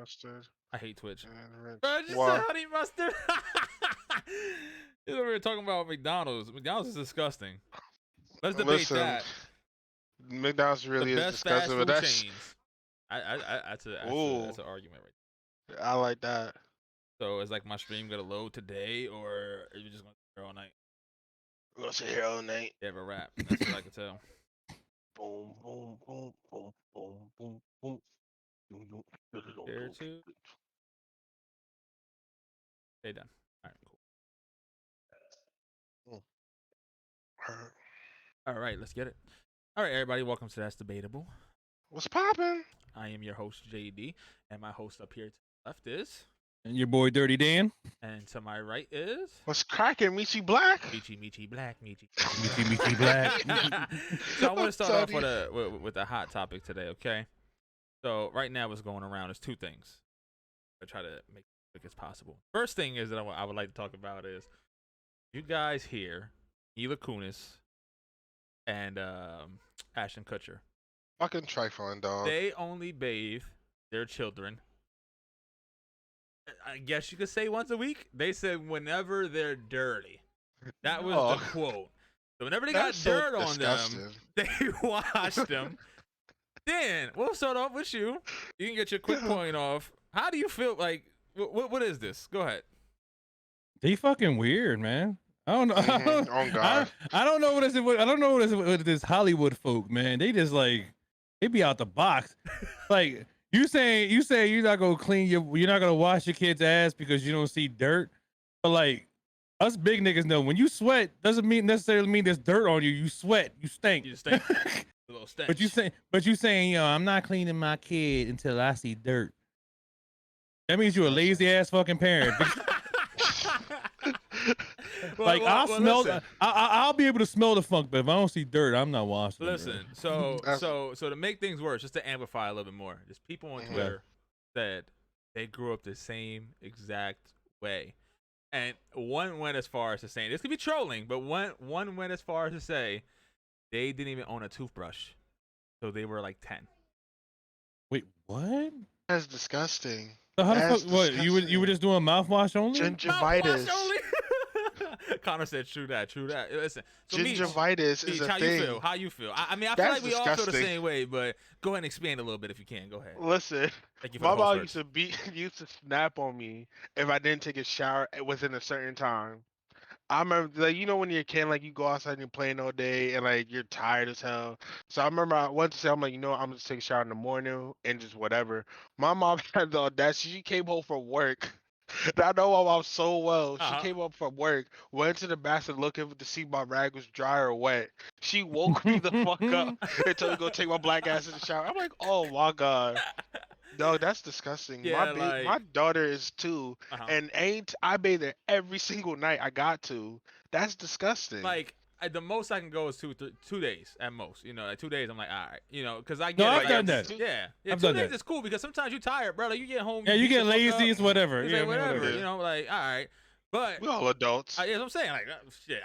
mustard, I hate Twitch. and ranch. Bro, I just Why? said honey mustard. You know, we were talking about McDonald's. McDonald's is disgusting. Let's debate Listen, that. McDonald's The really is best fast disgusting, but food that's chains. That's ooh, an argument right I like that. there. So is like my stream gonna load today, or are you just gonna sit here all night? We're gonna sit here all night. You have a rap. That's what I can tell. Boom, boom, boom, boom, boom, boom, boom. Here too. Stay done. All right, cool. All right, let's get it. All right, everybody, welcome to That's Debatable. What's poppin'? I am your host, JD, and my host up here to the left is, And your boy Dirty Dan. and to my right is, What's cracking, Michi Black? Michi Black, Michi. Michi Black. So I want to start off Sorry. with a hot topic today, okay? So right now what's going around is two things. I try to make it as quick as possible. First thing is that I would like to talk about is you guys here, Mila Kunis and Ashton Kutcher. Fucking trifling, dog. They only bathe their children, I guess you could say once a week. They said whenever they're dirty. That was Oh. the quote. So whenever they That's got so dirt on them, disgusting. they washed them. Dan, we'll start off with you. You can get your quick point off. How do you feel? Like, what is this? Go ahead. They fucking weird, man. I don't know. Oh, God. I don't know what is it. I don't know what is it with this Hollywood folk, man. They just like they be out the box. Like you saying you're not gonna you're not gonna wash your kid's ass because you don't see dirt. But like us big niggas know when you sweat doesn't necessarily mean there's dirt on you. You sweat, you stink. You stink. A little stench. But you saying, I'm not cleaning my kid until I see dirt. That means you're a lazy ass fucking parent. Like I'll be able to smell the funk, but if I don't see dirt, I'm not washing. Listen, so to make things worse, just to amplify a little bit more, just people on Twitter said they grew up the same exact way, and one went as far as to say, this could be trolling, but one went as far as to say they didn't even own a toothbrush, so they were like 10. Wait, what? That's disgusting. So how the That's fuck? What you were just doing mouthwash only? Gingivitis. Mouthwash only? Connor said, "True that. Listen, so Gingivitis is a how thing. you feel? How you feel? I mean, I feel That's like we all feel the disgusting. same way, but go ahead and expand a little bit if you can. Go ahead. Listen, Thank you for my the mom host used to snap on me if I didn't take a shower within a certain time. I remember, like, you know, when you're a kid, like, you go outside and you're playing all day and, like, you're tired as hell. So I remember I went to say, I'm like, you know, I'm just take a shower in the morning and just whatever. My mom had the audacity. She came home from work. And I know my mom so well. She came home from work, went to the bathroom looking to see my rag was dry or wet. She woke me the fuck up and told me to go take my black ass in the shower. I'm like, oh my God. No, that's disgusting. Yeah, My daughter is 2, and I bathe her every single night I got to. That's disgusting. Like, the most I can go is 2 days at most. You know, like 2 days, I'm like, all right, you know, because I get No, it. I've done that. Yeah, I've 2 done days that. is cool because sometimes you're tired, bro. Like, you get home. Yeah, you beat get the fuck lazy, up, it's whatever. it's Yeah, like, whatever. whatever. You know, like, all right. But we all adults. yeah, what I'm saying, like, shit.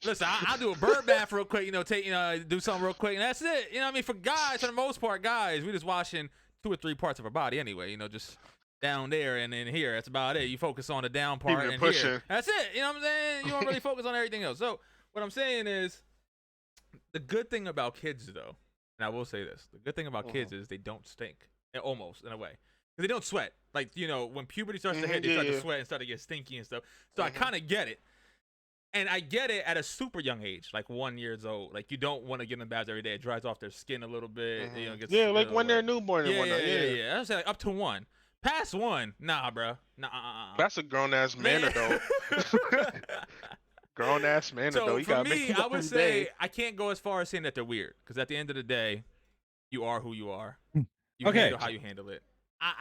Listen, I'll do a bird bath real quick. You know, do something real quick, and that's it. You know what I mean? For guys, for the most part, guys, we just washing 2 or 3 parts of our body anyway. You know, just down there and then here. That's about it. You focus on the down part and here. That's it. You know what I'm saying? You don't really focus on everything else. So what I'm saying is, the good thing about kids, though, and I will say this: the good thing about kids is they don't stink, almost in a way, because they don't sweat. Like, you know, when puberty starts to hit, they start to sweat and start to get stinky and stuff. So I kind of get it. And I get it at a super young age, like 1 year old. Like, you don't want to get in the baths every day. It dries off their skin a little bit. You know, gets, like when they're newborn and whatnot. Yeah. I was like up to 1. Past 1, nah, bro. Nah. That's a grown ass man, though. Grown ass man, though. You for gotta me, make I would say I can't go as far as saying that they're weird, because at the end of the day, you are who you are. You handle how you handle it.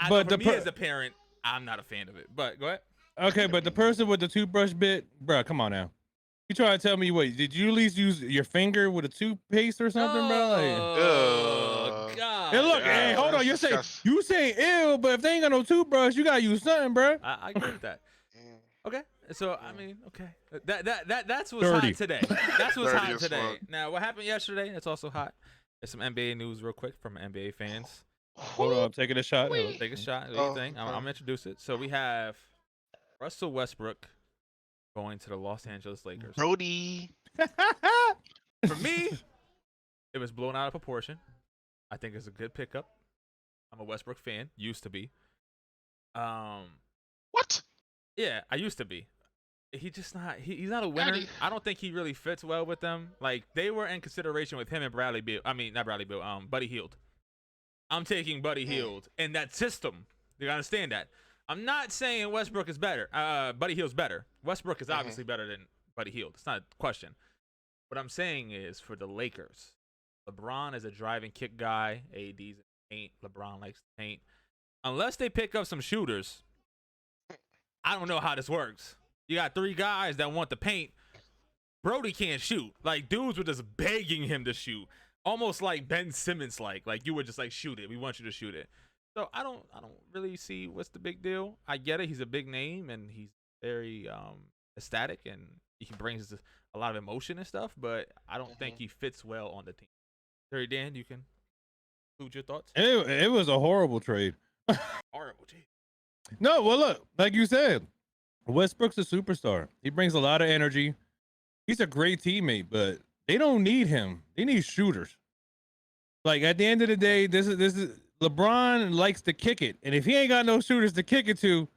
But for me as a parent, I'm not a fan of it. But go ahead. Okay, but the person with the toothbrush bit, bro, come on now. You trying to tell me what? Did you at least use your finger with a toothpaste or something, bro? Oh God! Hey, look, hey, hold on. You saying ill, but if they ain't got no toothbrush, you gotta use something, bro. I agree with that. Okay, so I mean, okay, that's what's hot today. That's what's hot today. Now, what happened yesterday? That's also hot. There's some NBA news real quick from NBA fans. Hold on, I'm taking a shot. Hold Take a shot. What do you Oh, think? I'm gonna introduce it. So we have Russell Westbrook going to the Los Angeles Lakers. Brody. on. For me, it was blown out of proportion. I think it's a good pickup. I'm a Westbrook fan. Used to be. What? Yeah, I used to be. He just not. He's not a winner. Daddy. I don't think he really fits well with them. Like they were in consideration with him and Bradley Beal. I mean, not Bradley Beal. Buddy Hield. I'm taking Buddy Hield in that system. You understand that? I'm not saying Westbrook is better. Buddy Hield's better. Westbrook is obviously better than Buddy Hield. It's not a question. What I'm saying is for the Lakers, LeBron is a driving kick guy. AD's in the paint. LeBron likes to paint. Unless they pick up some shooters, I don't know how this works. You got three guys that want to paint. Brody can't shoot. Like dudes were just begging him to shoot, almost like Ben Simmons. Like you were just like shoot it. We want you to shoot it. So I don't really see what's the big deal. I get it. He's a big name and he's very ecstatic and he brings a lot of emotion and stuff. But I don't think he fits well on the team. Terry Dan, you can include your thoughts. It was a horrible trade. Horrible, gee. No, well, look, like you said, Westbrook's a superstar. He brings a lot of energy. He's a great teammate, but they don't need him. They need shooters. Like at the end of the day, this is LeBron likes to kick it, and if he ain't got no shooters to kick it to,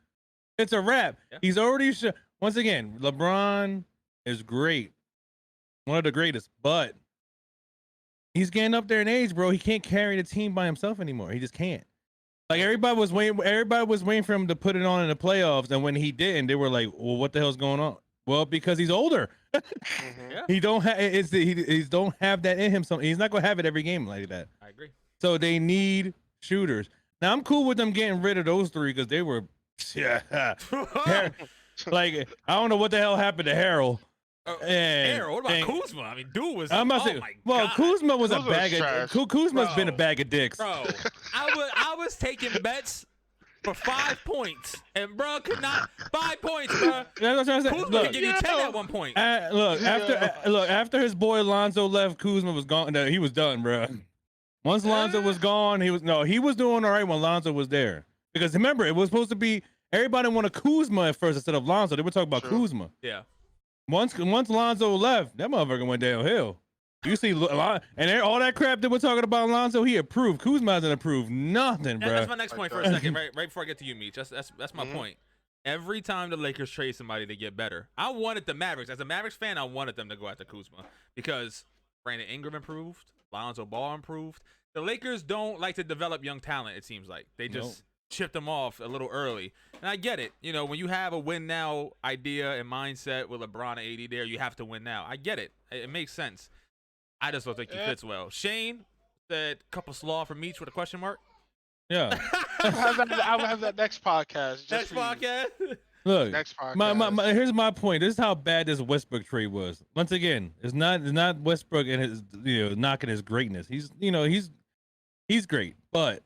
it's a wrap. Yeah. He's already once again, LeBron is great, one of the greatest, but he's getting up there in age, bro. He can't carry the team by himself anymore. He just can't. Like everybody was waiting for him to put it on in the playoffs, and when he didn't, they were like, "Well, what the hell's going on?" Well, because he's older. Yeah, He don't have he don't have that in him. So he's not gonna have it every game like that. I agree. So they need shooters. Now I'm cool with them getting rid of those three because they were, like I don't know what the hell happened to Harold. Harold, what about Kuzma? I mean, dude was. I'm about to say, well, Kuzma was Kuzma's a bag of trash. Kuzma's been a Bro. bag of dicks. Bro, I was taking bets for 5 points, and bro could not 5 points, bro. That's what I'm trying to say. Kuzma Look, could give you 10 at one point. After his boy Lonzo left, Kuzma was gone. No, he was done, bro. Once Lonzo was gone, he was doing all right when Lonzo was there. Because remember, it was supposed to be everybody wanted Kuzma at first instead of Lonzo. They were talking about Kuzma. Yeah. Once Lonzo left, that motherfucker went downhill. You see, and all that crap that we're talking about Lonzo, he approved. Kuzma hasn't approved nothing, bro. That's my next point for a second, right before I get to you, Meech. That's my point. Every time the Lakers trade somebody, they get better. I wanted the Mavericks. As a Mavericks fan, I wanted them to go after Kuzma because Brandon Ingram improved, Lonzo Ball improved. The Lakers don't like to develop young talent, it seems like. They just chipped them off a little early. And I get it. You know, when you have a win now idea and mindset with LeBron and AD there, you have to win now. I get it. It makes sense. I just don't think he fits well. Shane said couple slaw for Meech with a question mark. Yeah. I'll have that next podcast. Next podcast. Look, here's my point. This is how bad this Westbrook trade was. Once again, it's not Westbrook and his knocking his greatness. He's great, but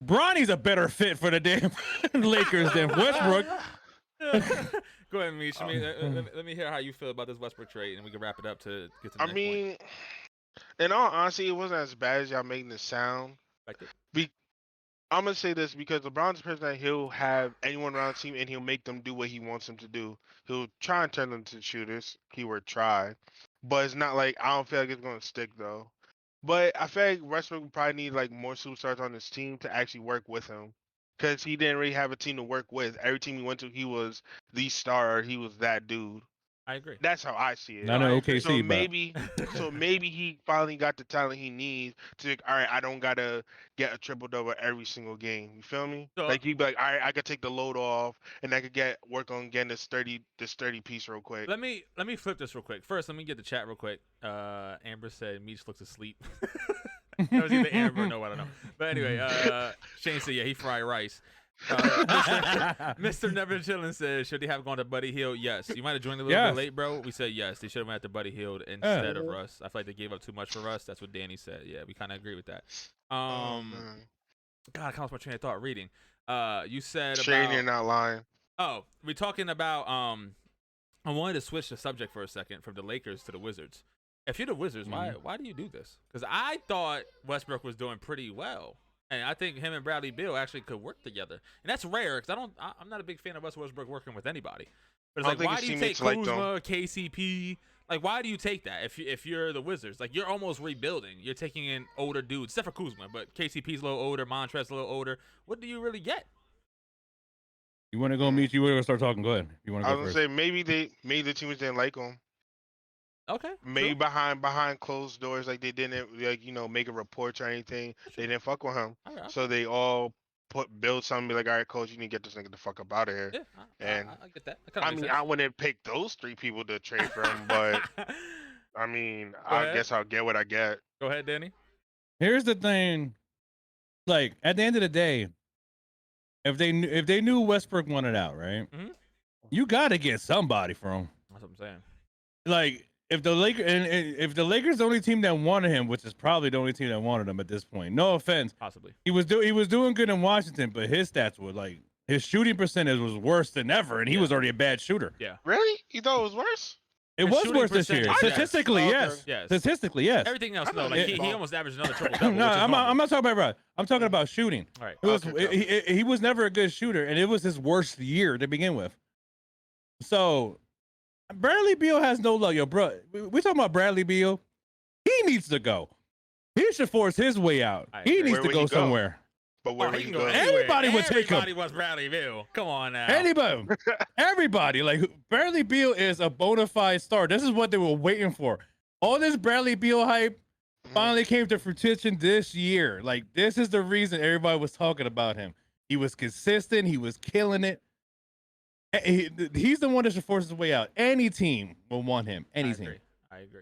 Bronny's a better fit for the damn Lakers than Westbrook. Go ahead, Meech. Let me hear how you feel about this Westbrook trade, and we can wrap it up to get to the next point. In all honesty, it wasn't as bad as y'all making it sound. I'm gonna say this because LeBron's the person that he'll have anyone around the team and he'll make them do what he wants them to do. He'll try and turn them into shooters. Keyword try, but it's not like I don't feel like it's gonna stick though. But I feel like Westbrook would probably need like more superstars on his team to actually work with him, because he didn't really have a team to work with. Every team he went to, he was the star. He was that dude. I agree. That's how I see it. Not an OKC, so maybe he finally got the talent he needs to. Like, all right, I don't gotta get a triple double every single game. You feel me? So, like he'd be like, all right, I could take the load off, and I could work on getting this 30 piece real quick. let me flip this real quick. First, let me get the chat real quick. Amber said Meech looks asleep. That was either Amber or no, I don't know. But anyway, Shane said, yeah, he fried rice. Mr. Never Chillin says, should they have gone to Buddy Hield? Yes. You might have joined a little bit late, bro. We said yes. They should have went after Buddy Hield instead of Russ. I feel like they gave up too much for Russ. That's what Danny said. Yeah, we kind of agree with that. God, I kind of lost my train of thought reading. You said Shane, about... you're not lying. Oh, we're talking about... I wanted to switch the subject for a second from the Lakers to the Wizards. If you're the Wizards, why do you do this? Because I thought Westbrook was doing pretty well. And I think him and Bradley Beal actually could work together, and that's rare because I'm not a big fan of Russell Westbrook working with anybody. But it's I like, don't think why his do you take teammates liked him. Kuzma, KCP? Like, why do you take that if you're the Wizards? Like, you're almost rebuilding. You're taking in older dudes, except for Kuzma, but KCP's a little older, Montrez's a little older. What do you really get? You want to go meet? You want to start talking? Go ahead. You want to I go was first? gonna say maybe the teammates didn't like him. Okay, Maybe true. behind closed doors, like they didn't make a report or anything. They didn't fuck with him, All right, so they all build something be like, all right, coach, you need to get this nigga the fuck up out of here. yeah, And I get that. That kind I of makes mean, sense. I wouldn't pick those 3 people to trade for him, but I mean, Go I ahead. guess I'll get what I get. Go ahead, Danny. Here's the thing. Like at the end of the day, if they knew Westbrook wanted out, right? Mhm. You got to get somebody from him. That's what I'm saying. Like if the Lakers the only team that wanted him, which is probably the only team that wanted him at this point. No offense, Possibly. he was doing good in Washington, but his stats were like his shooting percentage was worse than ever, and he was already a bad shooter. Yeah. Really? You thought it was worse? It His was shooting worse this year. percentage, yes. Statistically, Oh, okay. yes. Yes. Statistically, yes. Everything else, I no. know Like he he balled. almost averaged another triple double. No, which is I'm normal. not talking about. I'm talking about shooting. All right. It was Okay, he was never a good shooter, and it was his worst year to begin with. So Bradley Beal has no luck, yo, bro. We talking about Bradley Beal. He needs to go. He should force his way out. I He agree. needs Where to would go he go? somewhere. But where Oh, would he he can go go? anywhere. Anybody would take him. Everybody wants Bradley Beal. Come on now. Anybody, everybody. Like Bradley Beal is a bona fide star. This is what they were waiting for. All this Bradley Beal hype finally came to fruition this year. Like this is the reason everybody was talking about him. He was consistent. He was killing it. He's the one that should force his way out. Any team will want him. Any team. I agree.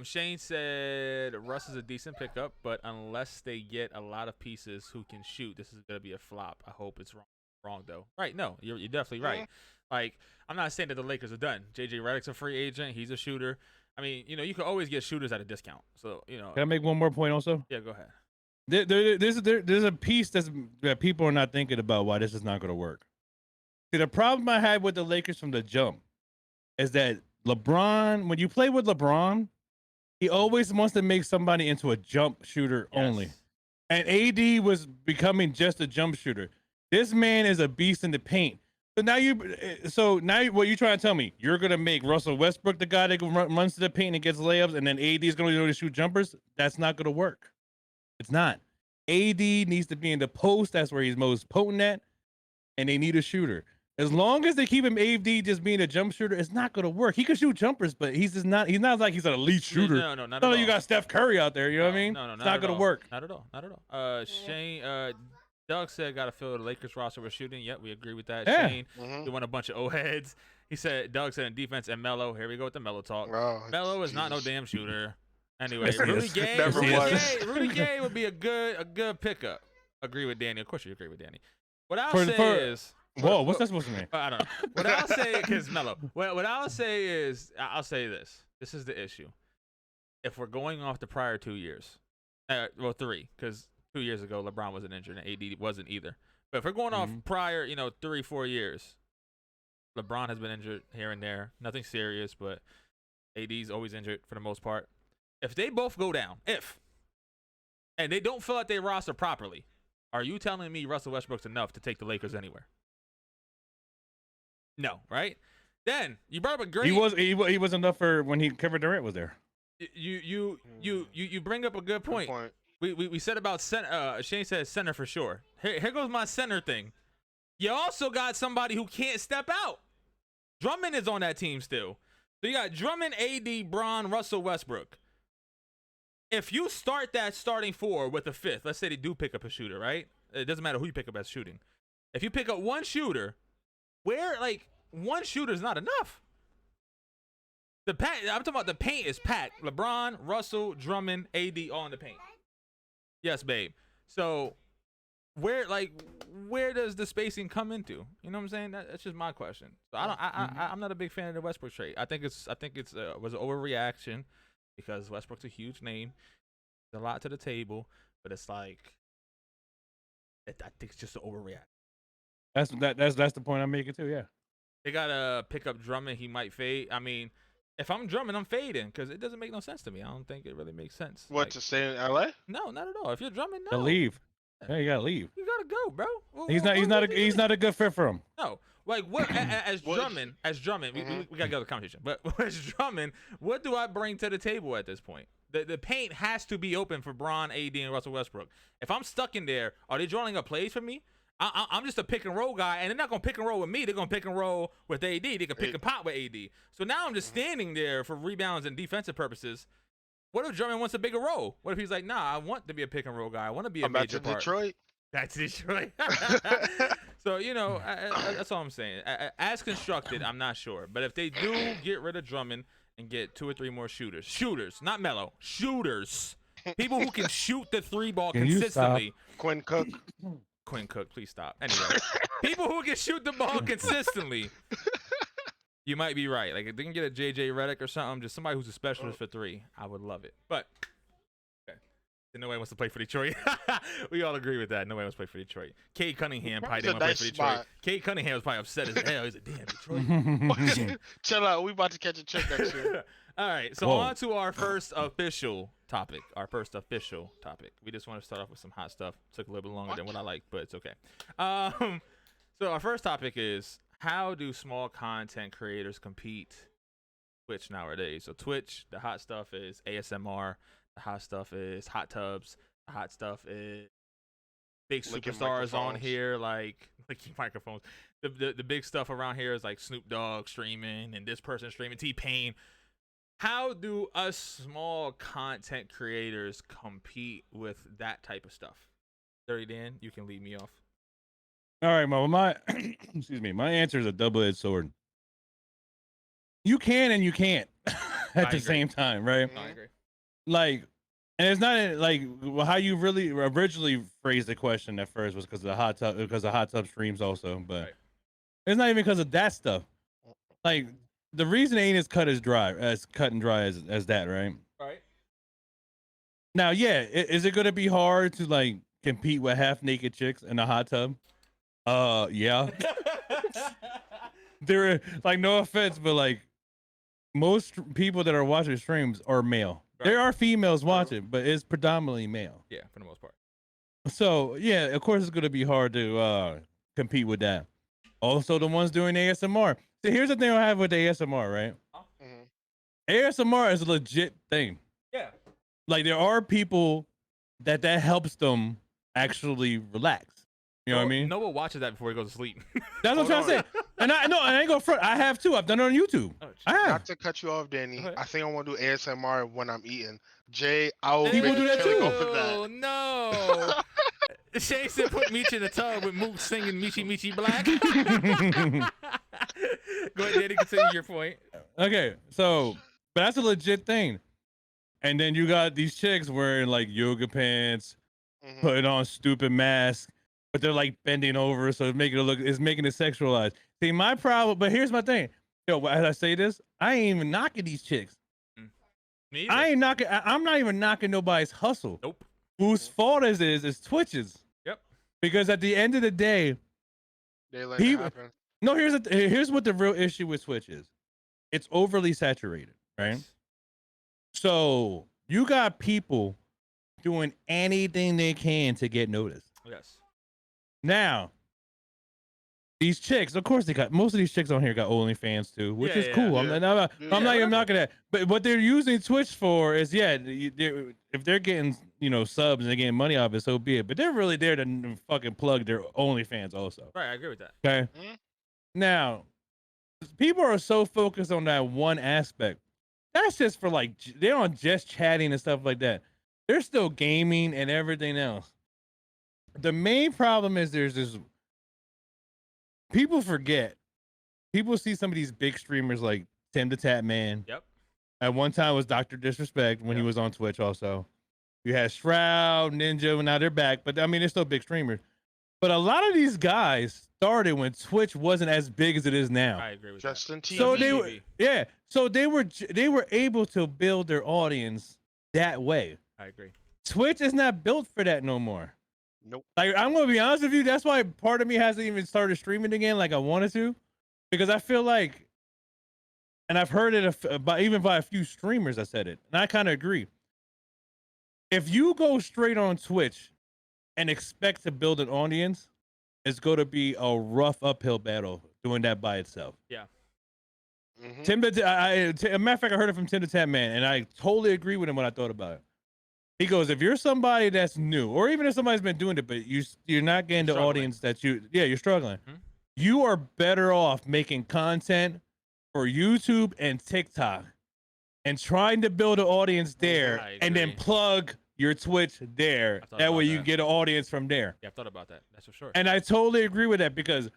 Shane said Russ is a decent pickup, but unless they get a lot of pieces who can shoot, this is gonna be a flop. I hope it's wrong though. Right? No, you're definitely right. Like I'm not saying that the Lakers are done. JJ Redick's a free agent. He's a shooter. I mean, you can always get shooters at a discount. So Can I make one more point also? yeah, go ahead. There's a piece that people are not thinking about why this is not going to work. See, the problem I had with the Lakers from the jump is that LeBron, when you play with LeBron, he always wants to make somebody into a jump shooter only. Yes. And AD was becoming just a jump shooter. This man is a beast in the paint. So now what you trying to tell me? You're gonna make Russell Westbrook the guy that runs to the paint and gets layups, and then AD is gonna be able to shoot jumpers? That's not gonna work. It's not. AD needs to be in the post. That's where he's most potent at, and they need a shooter. As long as they keep him AD just being a jump shooter, it's not gonna work. He can shoot jumpers, but he's just not. He's not like he's an elite shooter. No, not at No, all. you got Steph Curry out there. You know what I mean? No, it's not at gonna all. work. Not at all. Not at all. Shane, Doug said, "Got to fill the Lakers roster with shooting." Yep, we agree with that. Yeah. Shane, you want a bunch of old heads. He said, Doug said in defense and Melo. Here we go with the Melo talk. Oh, Melo is not no Jesus. damn shooter. Anyway, Yes, he Rudy is. Gay, Never was. Rudy Gay would be a good pickup. Agree with Danny. Of course, you agree with Danny. What I'll For- say for- is, Whoa, what's that supposed to mean? I don't know. What I'll say, because Melo. What I'll say is, I'll say this. This is the issue. If we're going off the prior 2 years, well, 3, because 2 years ago LeBron wasn't injured and AD wasn't either. But if we're going off prior, 3, 4 years, LeBron has been injured here and there. Nothing serious, but AD's always injured for the most part. If they both go down, and they don't fill out their roster properly, are you telling me Russell Westbrook's enough to take the Lakers anywhere? No, right? Then you brought up a great. He was enough for when Kevin Durant was there. You bring up a good point. We said about center. Shane said center for sure. Here goes my center thing. You also got somebody who can't step out. Drummond is on that team still. So you got Drummond, AD, Bron, Russell Westbrook. If you start that starting 4 with a 5th, let's say they do pick up a shooter, right? It doesn't matter who you pick up as shooting. If you pick up one shooter, one shooter is not enough. I'm talking about the paint is packed. LeBron, Russell, Drummond, AD all in the paint. Yes, babe. So where does the spacing come into? You know what I'm saying? That's just my question. So I'm not a big fan of the Westbrook trade. I think it's was an overreaction because Westbrook's a huge name. There's a lot to the table, but it's like I think it's just an overreaction. That's the point I'm making too. Yeah. They gotta pick up Drummond. He might fade. I mean, if I'm Drummond, I'm fading because it doesn't make no sense to me. I don't think it really makes sense. What, to stay in LA? No, not at all. If you're Drummond, no. To leave. Yeah, you gotta leave. You gotta go, bro. He's not a good fit for him. No, like what? As Drummond, Mhm. we gotta go to the conversation. But as Drummond, what do I bring to the table at this point? The paint has to be open for Bron, AD, and Russell Westbrook. If I'm stuck in there, are they drawing up plays for me? I'm just a pick and roll guy, and they're not gonna pick and roll with me. They're gonna pick and roll with AD. They can pick and pop with AD. So now I'm just standing there for rebounds and defensive purposes. What if Drummond wants a bigger role? What if he's like, nah, I want to be a pick and roll guy. I want to be a I'm back major to part. Detroit. That's Detroit. So, you know, that's all I'm saying. As constructed, I'm not sure. But if they do get rid of Drummond and get 2 or 3 more shooters, not Melo, shooters, people who can shoot the 3-ball Can you consistently. Quinn Cook. Quinn Cook, please stop. Anyway, people who can shoot the ball consistently. You might be right. Like if they can get a JJ Redick or something, just somebody who's a specialist for 3, I would love it. But okay. Nobody wants to play for Detroit. We all agree with that. Nobody wants to play for Detroit. Cade Cunningham probably didn't want to play for Detroit. Cade Cunningham was probably upset as hell. He's like, damn, Detroit. Chill out. We about to catch a trick next year. All right, so on to our first official topic. We just want to start off with some hot stuff. Took a little bit longer than what I liked, but it's okay. So our first topic is, how do small content creators compete Twitch nowadays? So Twitch, the hot stuff is ASMR. The hot stuff is hot tubs. The hot stuff is big superstars on here, like licking microphones. The big stuff around here is like Snoop Dogg streaming and this person streaming, T-Pain. How do us small content creators compete with that type of stuff? Dirty Dan, you can lead me off. All right, my excuse me. My answer is a double-edged sword. You can and you can't at the same time, right? I agree. Like, and it's not like how you really originally phrased the question at first was because of the hot tub streams also, but Right. it's not even because of that stuff. Like the reason it ain't as cut and dry as that, right? Right. Now, yeah, is it gonna be hard to like compete with half naked chicks in a hot tub? Yeah. There, like, no offense, but like most people that are watching streams are male. Right. There are females watching, but it's predominantly male. Yeah, for the most part. So yeah, of course it's gonna be hard to compete with that. Also, the ones doing ASMR. So here's the thing I have with ASMR, right? ASMR is a legit thing. Yeah. Like there are people that helps them actually relax. You know what I mean? Noah watches that before he goes to sleep. That's what I'm trying to say. And I ain't gonna front. I have too. I've done it on YouTube. Oh, I have. Not to cut you off, Danny. Okay. I think I want to do ASMR when I'm eating. Jay, I will People make do you that kill too. go for Oh that. no! Shay said, "Put Meech in the tub with Mook singing Michi Michi Black." Go ahead, Danny. Continue your point. Okay, so but that's a legit thing. And then you got these chicks wearing like yoga pants, Mhm. putting on stupid masks, but they're like bending over, so it's making it sexualized. See, my problem, but here's my thing. Yo, as I say this, I ain't even knocking these chicks. Me I ain't knocking. I'm not even knocking nobody's hustle. Nope. Whose fault is Twitch's. Yep. Because at the end of the day, They let it happen. no. Here's what the real issue with Twitch is. It's overly saturated, right? Yes. So you got people doing anything they can to get noticed. Yes. Now, these chicks, of course, most of these chicks on here got OnlyFans too, which is cool. yeah. I'm not even knocking that. But what they're using Twitch for is, if they're getting subs and they're getting money off it, so be it. But they're really there to fucking plug their OnlyFans also. Right, I agree with that. Okay. Mhm. Now, people are so focused on that one aspect. That's just for like they're on just chatting and stuff like that. They're still gaming and everything else. The main problem is there's this. People forget. People see some of these big streamers like Tim the Tap Man. Yep. At one time it was Dr. Disrespect when he was on Twitch also. You had Shroud, Ninja, and now they're back. But I mean, they're still big streamers. But a lot of these guys started when Twitch wasn't as big as it is now. I agree with Justin that. TV. So they were able to build their audience that way. I agree. Twitch is not built for that no more. Nope. Like, I'm gonna be honest with you, that's why part of me hasn't even started streaming again like I wanted to, because I feel like, and I've heard it by a few streamers that said it, and I kind of agree. If you go straight on Twitch and expect to build an audience, it's going to be a rough uphill battle doing that by itself. Yeah. Mhm. A matter of fact, I heard it from Tim the Tap Man, and I totally agree with him when I thought about it. He goes, if you're somebody that's new, or even if somebody's been doing it, but you're not getting the audience that you're struggling. Mhm. You are better off making content for YouTube and TikTok and trying to build an audience there I and then agree. plug your Twitch there. I thought That about way you that. can get an audience from there. Yeah, I've thought about that. That's for sure. And I totally agree with that because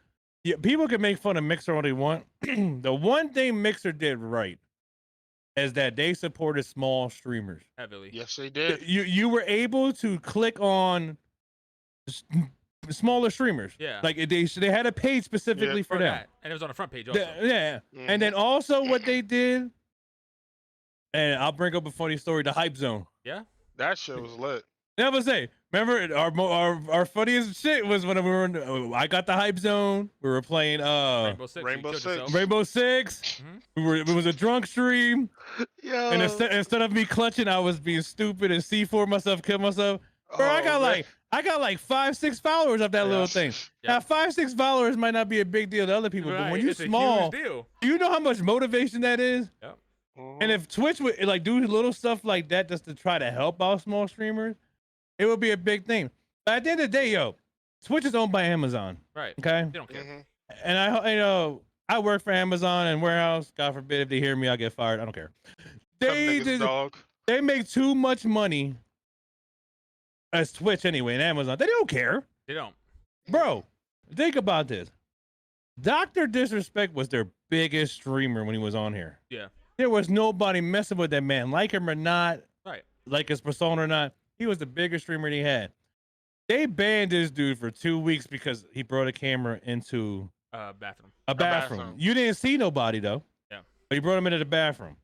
people can make fun of Mixer all they want. The one thing Mixer did right is that they supported small streamers. Heavily. Yes, they did. You were able to click on smaller streamers. Yeah. Like they had a page specifically for them. that. And it was on the front page also. Yeah. And then also what they did, and I'll bring up a funny story, the Hype Zone. Yeah. That shit was lit. I was say, remember our funniest shit was when we were in, I got the Hype Zone. We were playing Rainbow Six. Rainbow you killed Six. yourself. Rainbow Six. It was a drunk stream. Yo. And instead of me clutching, I was being stupid and C4 myself, kill myself. Bro, I got man. like 5-6 followers of that little thing. Yeah. Now 5-6 followers might not be a big deal to other people, but when you it's small, a huge deal. do you know how much motivation that is? Yep. And if Twitch would like do little stuff like that just to try to help out small streamers, it would be a big thing. But at the end of the day, yo, Twitch is owned by Amazon. Right. Okay. They don't care. And I work for Amazon and warehouse. God forbid if they hear me, I'll get fired. I don't care. They make too much money as Twitch anyway, and Amazon. They don't care. They don't. Bro, think about this. Dr. Disrespect was their biggest streamer when he was on here. Yeah. There was nobody messing with that man, like him or not, Right. like his persona or not. He was the biggest streamer they had. They banned this dude for 2 weeks because he brought a camera into Bathroom. a bathroom. You didn't see nobody though. Yeah. But he brought him into the bathroom.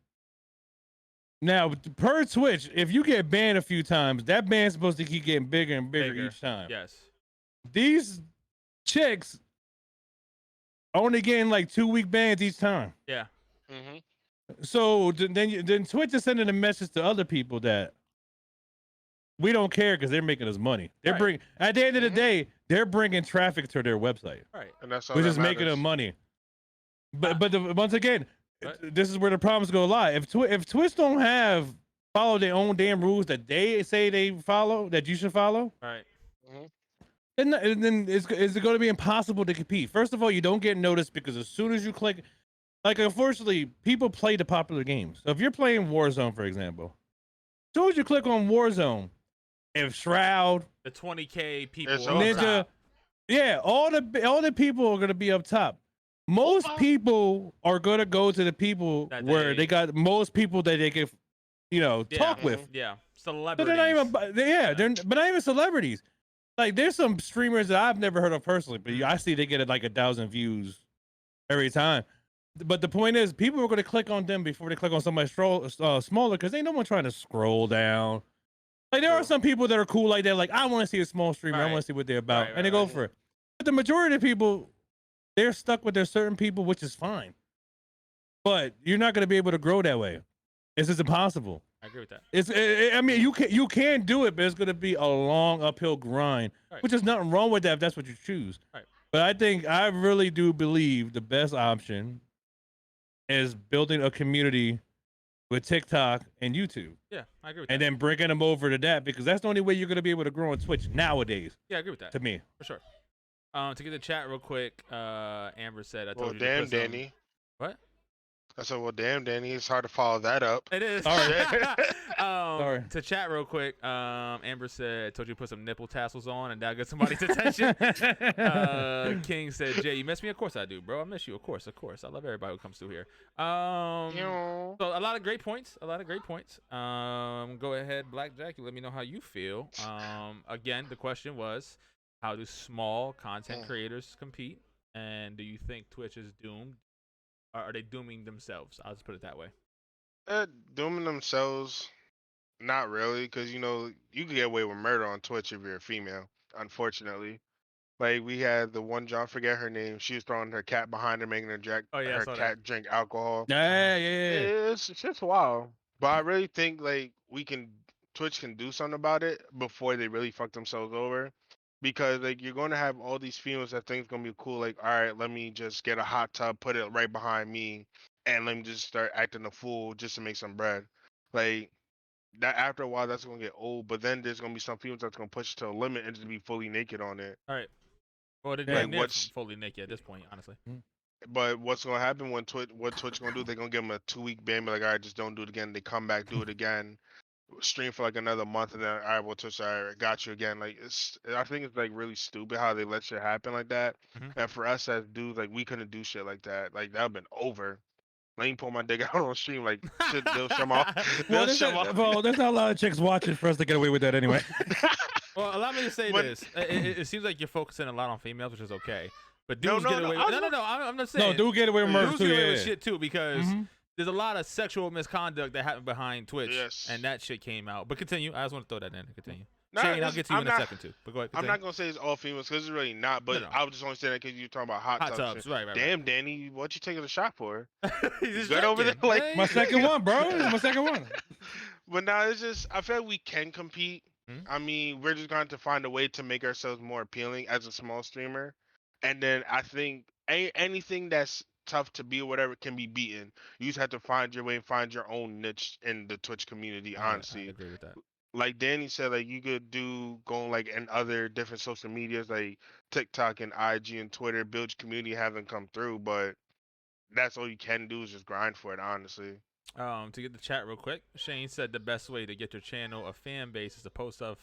Now, per Twitch, if you get banned a few times, that ban's supposed to keep getting bigger and bigger each time. Yes. These chicks only getting like 2-week bans each time. Yeah. So then Twitch is sending a message to other people that we don't care because they're making us money. They're at the end of the day, they're bringing traffic to their website. Right. And that's all which that is making matters. them money. But once again, this is where the problems go lie. If Twitch don't follow their own damn rules that they say they follow, that you should follow, Right. then it's going to be impossible to compete. First of all, you don't get noticed because as soon as you click, like unfortunately, people play the popular games. So if you're playing Warzone, for example, as soon as you click on Warzone, if Shroud, the 20K people, Ninja, yeah, all the people are going to be up top. Most people are going to go to the people where they got most people that they can, talk with. Yeah, So celebrities. they're not even, but not even celebrities. Like there's some streamers that I've never heard of personally, but I see they get like 1,000 views every time. But the point is, people are going to click on them before they click on somebody smaller because ain't no one trying to scroll down. Like there are some people that are cool like that. Like I want to see a small streamer. I want to see what they're about, and they go for it. But the majority of people, they're stuck with their certain people, which is fine. But you're not going to be able to grow that way. It's just impossible. I agree with that. I mean, you can do it, but it's going to be a long uphill grind, which is nothing wrong with that if that's what you choose. Right. But I really do believe the best option is building a community with TikTok and YouTube. Yeah, I agree with that. And then bringing them over to that because that's the only way you're going to be able to grow on Twitch nowadays. Yeah, I agree with that. To me. For sure. To get the chat real quick, Amber said, I told you damn, to put some... Danny. What? I said, well, damn, Danny, it's hard to follow that up. It is. Sorry. To chat real quick, Amber said, I told you to put some nipple tassels on and that'll get somebody's attention. King said, Jay, you miss me? Of course I do, bro. I miss you. Of course. I love everybody who comes through here. So a lot of great points. Go ahead, Blackjack. You let me know how you feel. Again, the question was, how do small content creators compete? And do you think Twitch is doomed? Or are they dooming themselves? I'll just put it that way. Dooming themselves, not really, because you can get away with murder on Twitch if you're a female. Unfortunately, like we had the one John, forget her name. She was throwing her cat behind her, making her cat drink alcohol. Yeah. It's just wild. But I really think like Twitch can do something about it before they really fuck themselves over. Because like you're going to have all these females that think it's gonna be cool. Like, all right, let me just get a hot tub, put it right behind me, and let me just start acting a fool just to make some bread. Like that. After a while, that's gonna get old. But then there's gonna be some females that's gonna push it to a limit and just be fully naked on it. All right. Well, they're Yeah. damn Like near what's fully naked at this point, honestly. But what's gonna happen when what Twitch gonna do? They're gonna give them a 2 week ban. Be like, all right, just don't do it again. They come back, do it again, stream for like another month, and then all right, well, Twitch, all right, got you again. Like I think it's like really stupid how they let shit happen like that. Mhm. And for us as dudes, like we couldn't do shit like that. Like that'd been over. Let me pull my dick out on stream. Like shit, they'll shut off. Well, They'll shut off. there's not a lot of chicks watching for us to get away with that anyway. Well, allow me to say But- this. It seems like you're focusing a lot on females, which is okay. But No, dudes no, get no, away I with was no. I'm not saying. No, do get away with murder dudes too. get away Yeah, with yeah. shit too because Mhm. there's a lot of sexual misconduct that happened behind Twitch, Yes. and that shit came out. But continue. I just want to throw that in. Continue. Nah, Shane, I'll it's- get to you I'm in a not- second too. But go ahead. I'm Continue. not gonna say it's all females because it's really not. But No. I was just only saying that because you're talking about hot Hot tubs. tubs, right? Damn, Danny, what you taking a shot for? He's just good over there, drinking. like- Hey, My second one, bro. It's my second one. But now it's just I feel like we can compete. Mhm. I mean, we're just going to find a way to make ourselves more appealing as a small streamer, and then I think anything that's tough to beat or whatever can be beaten. You just have to find your way and find your own niche in the Twitch community. I Honestly, agree with that. like Danny said, like you could do going like in other different social medias like TikTok and IG and Twitter, build your community, have them come through. But that's all you can do is just grind for it. Honestly. To get the chat real quick, Shane said the best way to get your channel a fan base is to post stuff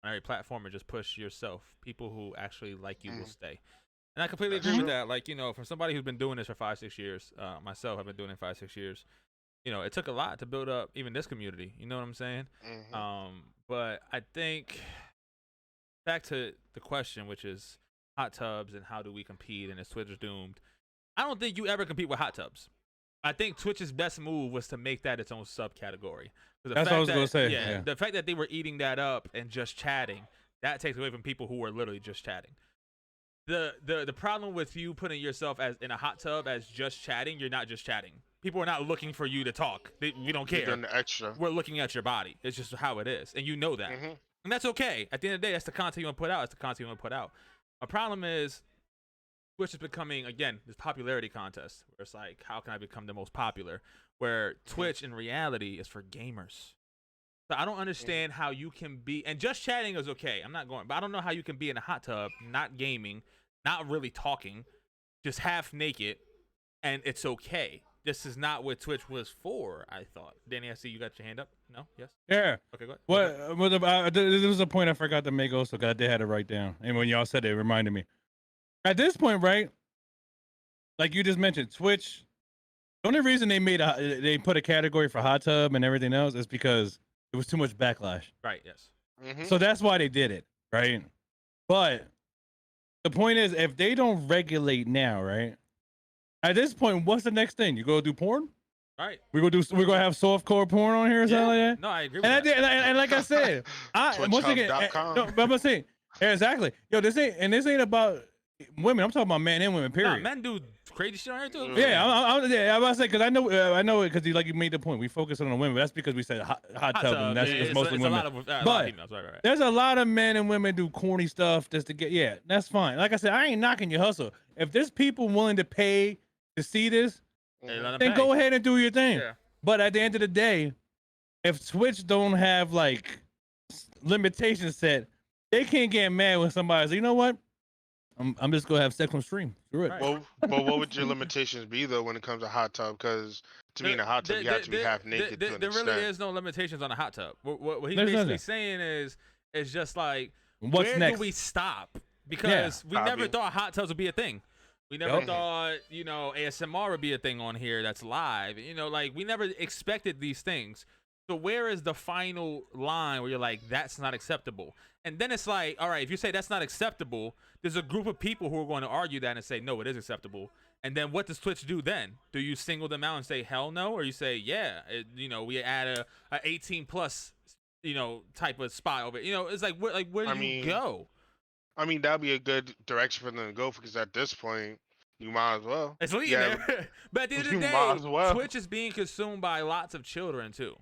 on every platform or just push yourself. People who actually like you will stay. And I completely That's agree with true. that. Like, from somebody who's been doing this for 5-6 years, myself, I've been doing it 5-6 years. It took a lot to build up even this community. You know what I'm saying? Mhm. But I think back to the question, which is hot tubs and how do we compete and is Twitch doomed? I don't think you ever compete with hot tubs. I think Twitch's best move was to make that its own subcategory. That's what I was gonna say, Yeah, yeah. the fact that they were eating that up and just chatting, that takes away from people who were literally just chatting. The problem with you putting yourself as in a hot tub as just chatting, you're not just chatting. People are not looking for you to talk. We don't You're care. doing the extra. We're looking at your body. It's just how it is, and you know that. Mhm. And that's okay. At the end of the day, that's the content you want to put out. It's the content you want to put out. My problem is Twitch is becoming, again, this popularity contest where it's like, how can I become the most popular? Where Twitch in reality is for gamers. So I don't understand how you can be, and just chatting is okay. I'm not going, but I don't know how you can be in a hot tub, not gaming, not really talking, just half naked, and it's okay. This is not what Twitch was for, I thought. Danny, I see you got your hand up. No? Yes? Yeah. Okay, go ahead. What? There was a point I forgot to make also because I did have to write down, and when y'all said it, it reminded me. At this point, right? Like you just mentioned, Twitch. The only reason they put a category for hot tub and everything else is because it was too much backlash. Right, yes. Mhm. So that's why they did it, right? But the point is, if they don't regulate now, right? At this point, what's the next thing? You go do porn? All right. We're gonna have softcore porn on here or something like that? No, I agree with And I that. did, and like I said, once again, TwitchHub.com. no, but I'm saying, exactly. Yo, this ain't about women. I'm talking about men and women. Nah, Period. men do crazy shit on here too. Yeah, I'm about to say because I know it because you made the point. We focus on the women. But that's because we said hot tub, and that's it's mostly it's women. a lot of But females. Right. there's a lot of men and women do corny stuff just to get. Yeah, that's fine. Like I said, I ain't knocking your hustle. If there's people willing to pay to see this, Hey, let 'em then pay. go ahead and do your thing. Yeah. But at the end of the day, if Twitch don't have like limitations set, they can't get mad when somebody says, you know what? I'm just gonna have sex on stream. Screw it. Right. Well, but what would your limitations be though when it comes to hot tub? Because to be in a hot tub, you have to be half naked to an There really extent. is no limitations on a hot tub. What he's There's basically nothing. saying is just like, What's where next? do we stop? Because we never hobby. thought hot tubs would be a thing. We never Yup. thought, ASMR would be a thing on here that's live. Like we never expected these things. So where is the final line where you're like, that's not acceptable? And then it's like, all right, if you say that's not acceptable, there's a group of people who are going to argue that and say, no, it is acceptable. And then what does Twitch do then? Do you single them out and say, hell no? Or you say, yeah, we add a 18 plus, type of spot over it. It's like, where do you go? I mean, that'd be a good direction for them to go because at this point, you might as well. It's leading Yeah, there. But at the end of the you might as day, well. Twitch is being consumed by lots of children too.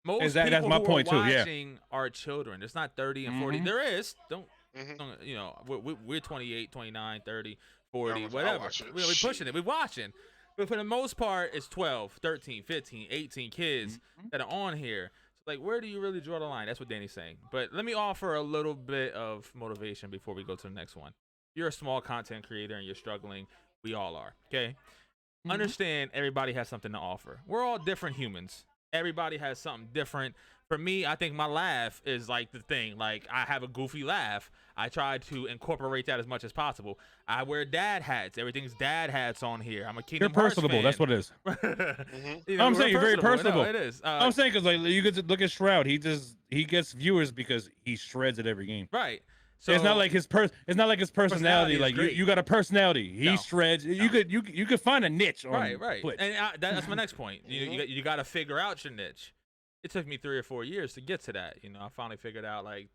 Most That's people my who point are too. Yeah. watching are children. It's not 30 and 40. Mhm. There is. Don't, Mm-hmm. you know, we're 28, 29, 30, Yeah, 40, I'll whatever. watch it. We're pushing it. We're watching. But for the most part, it's 12, 13, 15, 18 kids Mhm. that are on here. So, like, where do you really draw the line? That's what Danny's saying. But let me offer a little bit of motivation before we go to the next one. You're a small content creator and you're struggling. We all are. Okay? Mhm. Understand everybody has something to offer. We're all different humans. Everybody has something different. For me, I think my laugh is like the thing. Like, I have a goofy laugh. I try to incorporate that as much as possible. I wear dad hats. Everything's dad hats on here. I'm a You're Kingdom Hearts personable. fan. That's what it is. Mm-hmm. You know, I'm we're saying you're very No, personable. it is. I'm saying because like you get to look at Shroud. He gets viewers because he shreds at every game. Right. So It's not like his personality. is Like great. you got a personality. He No. shreds. No. You could find a niche on Right. Twitch. And that's my next point. Mhm. You got to figure out your niche. It took me 3 or 4 years to get to that. You know, I finally figured out like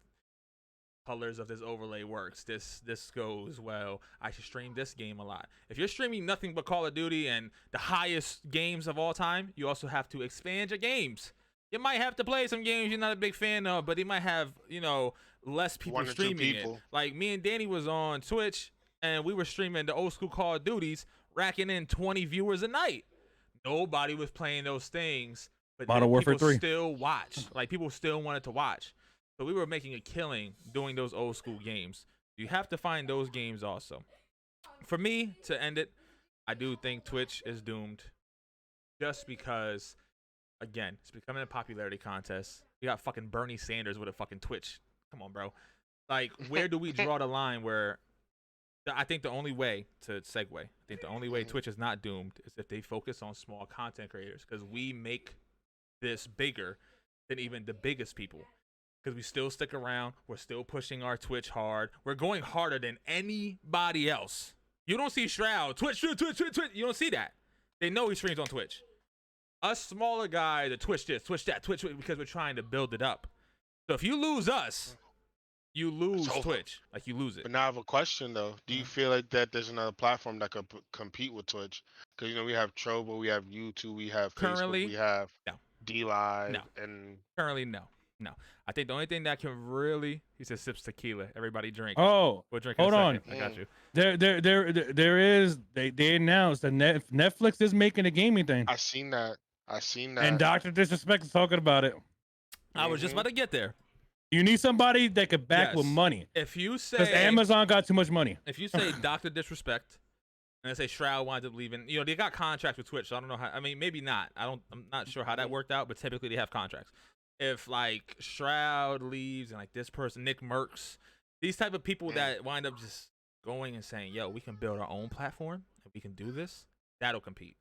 colors of this overlay works. This goes well. I should stream this game a lot. If you're streaming nothing but Call of Duty and the highest games of all time, you also have to expand your games. You might have to play some games you're not a big fan of, but they might have, you know, less people 1 or 2 streaming it. people. Like me and Danny was on Twitch and we were streaming the old school Call of Duties, racking in 20 viewers a night. Nobody was playing those things, but Modern then Warfare people 3. still watch. Like people still wanted to watch. So we were making a killing doing those old school games. You have to find those games also. For me, to end it, I do think Twitch is doomed just because, again, it's becoming a popularity contest. You got fucking Bernie Sanders with a fucking Twitch. Come on, bro. Like, where do we draw the line where I think the only way to segue, I think the only way Twitch is not doomed is if they focus on small content creators because we make this bigger than even the biggest people. Because we still stick around. We're still pushing our Twitch hard. We're going harder than anybody else. You don't see Shroud, Twitch. You don't see that. They know he streams on Twitch. Us smaller guys, the Twitch this, Twitch that, Twitch, because we're trying to build it up. So if you lose us, you lose over. Twitch. Like, you lose it. But now I have a question though. Do you feel like that there's another platform that could compete with Twitch? Because we have Trovo, we have YouTube, we have Currently, Facebook, we have no. D Live, No. and Currently, no. I think the only thing that can really, he says sips tequila. Everybody drink. Oh, We'll drink hold in a on. second. I got you. There is. They announced that Netflix is making a gaming thing, I seen that. and Doctor Disrespect is talking about it. I was just Mhm. about to get there. You need somebody that could back with Yes. money If you because say Amazon got too much money. If you say Dr. Disrespect, and they say Shroud winds up leaving, they got contracts with Twitch, so I don't know how. I mean, maybe not. I'm not sure how that worked out, but typically they have contracts. If like Shroud leaves and like this person, Nick Merckx, these type of people that wind up just going and saying, "Yo, we can build our own platform and we can do this," that'll compete.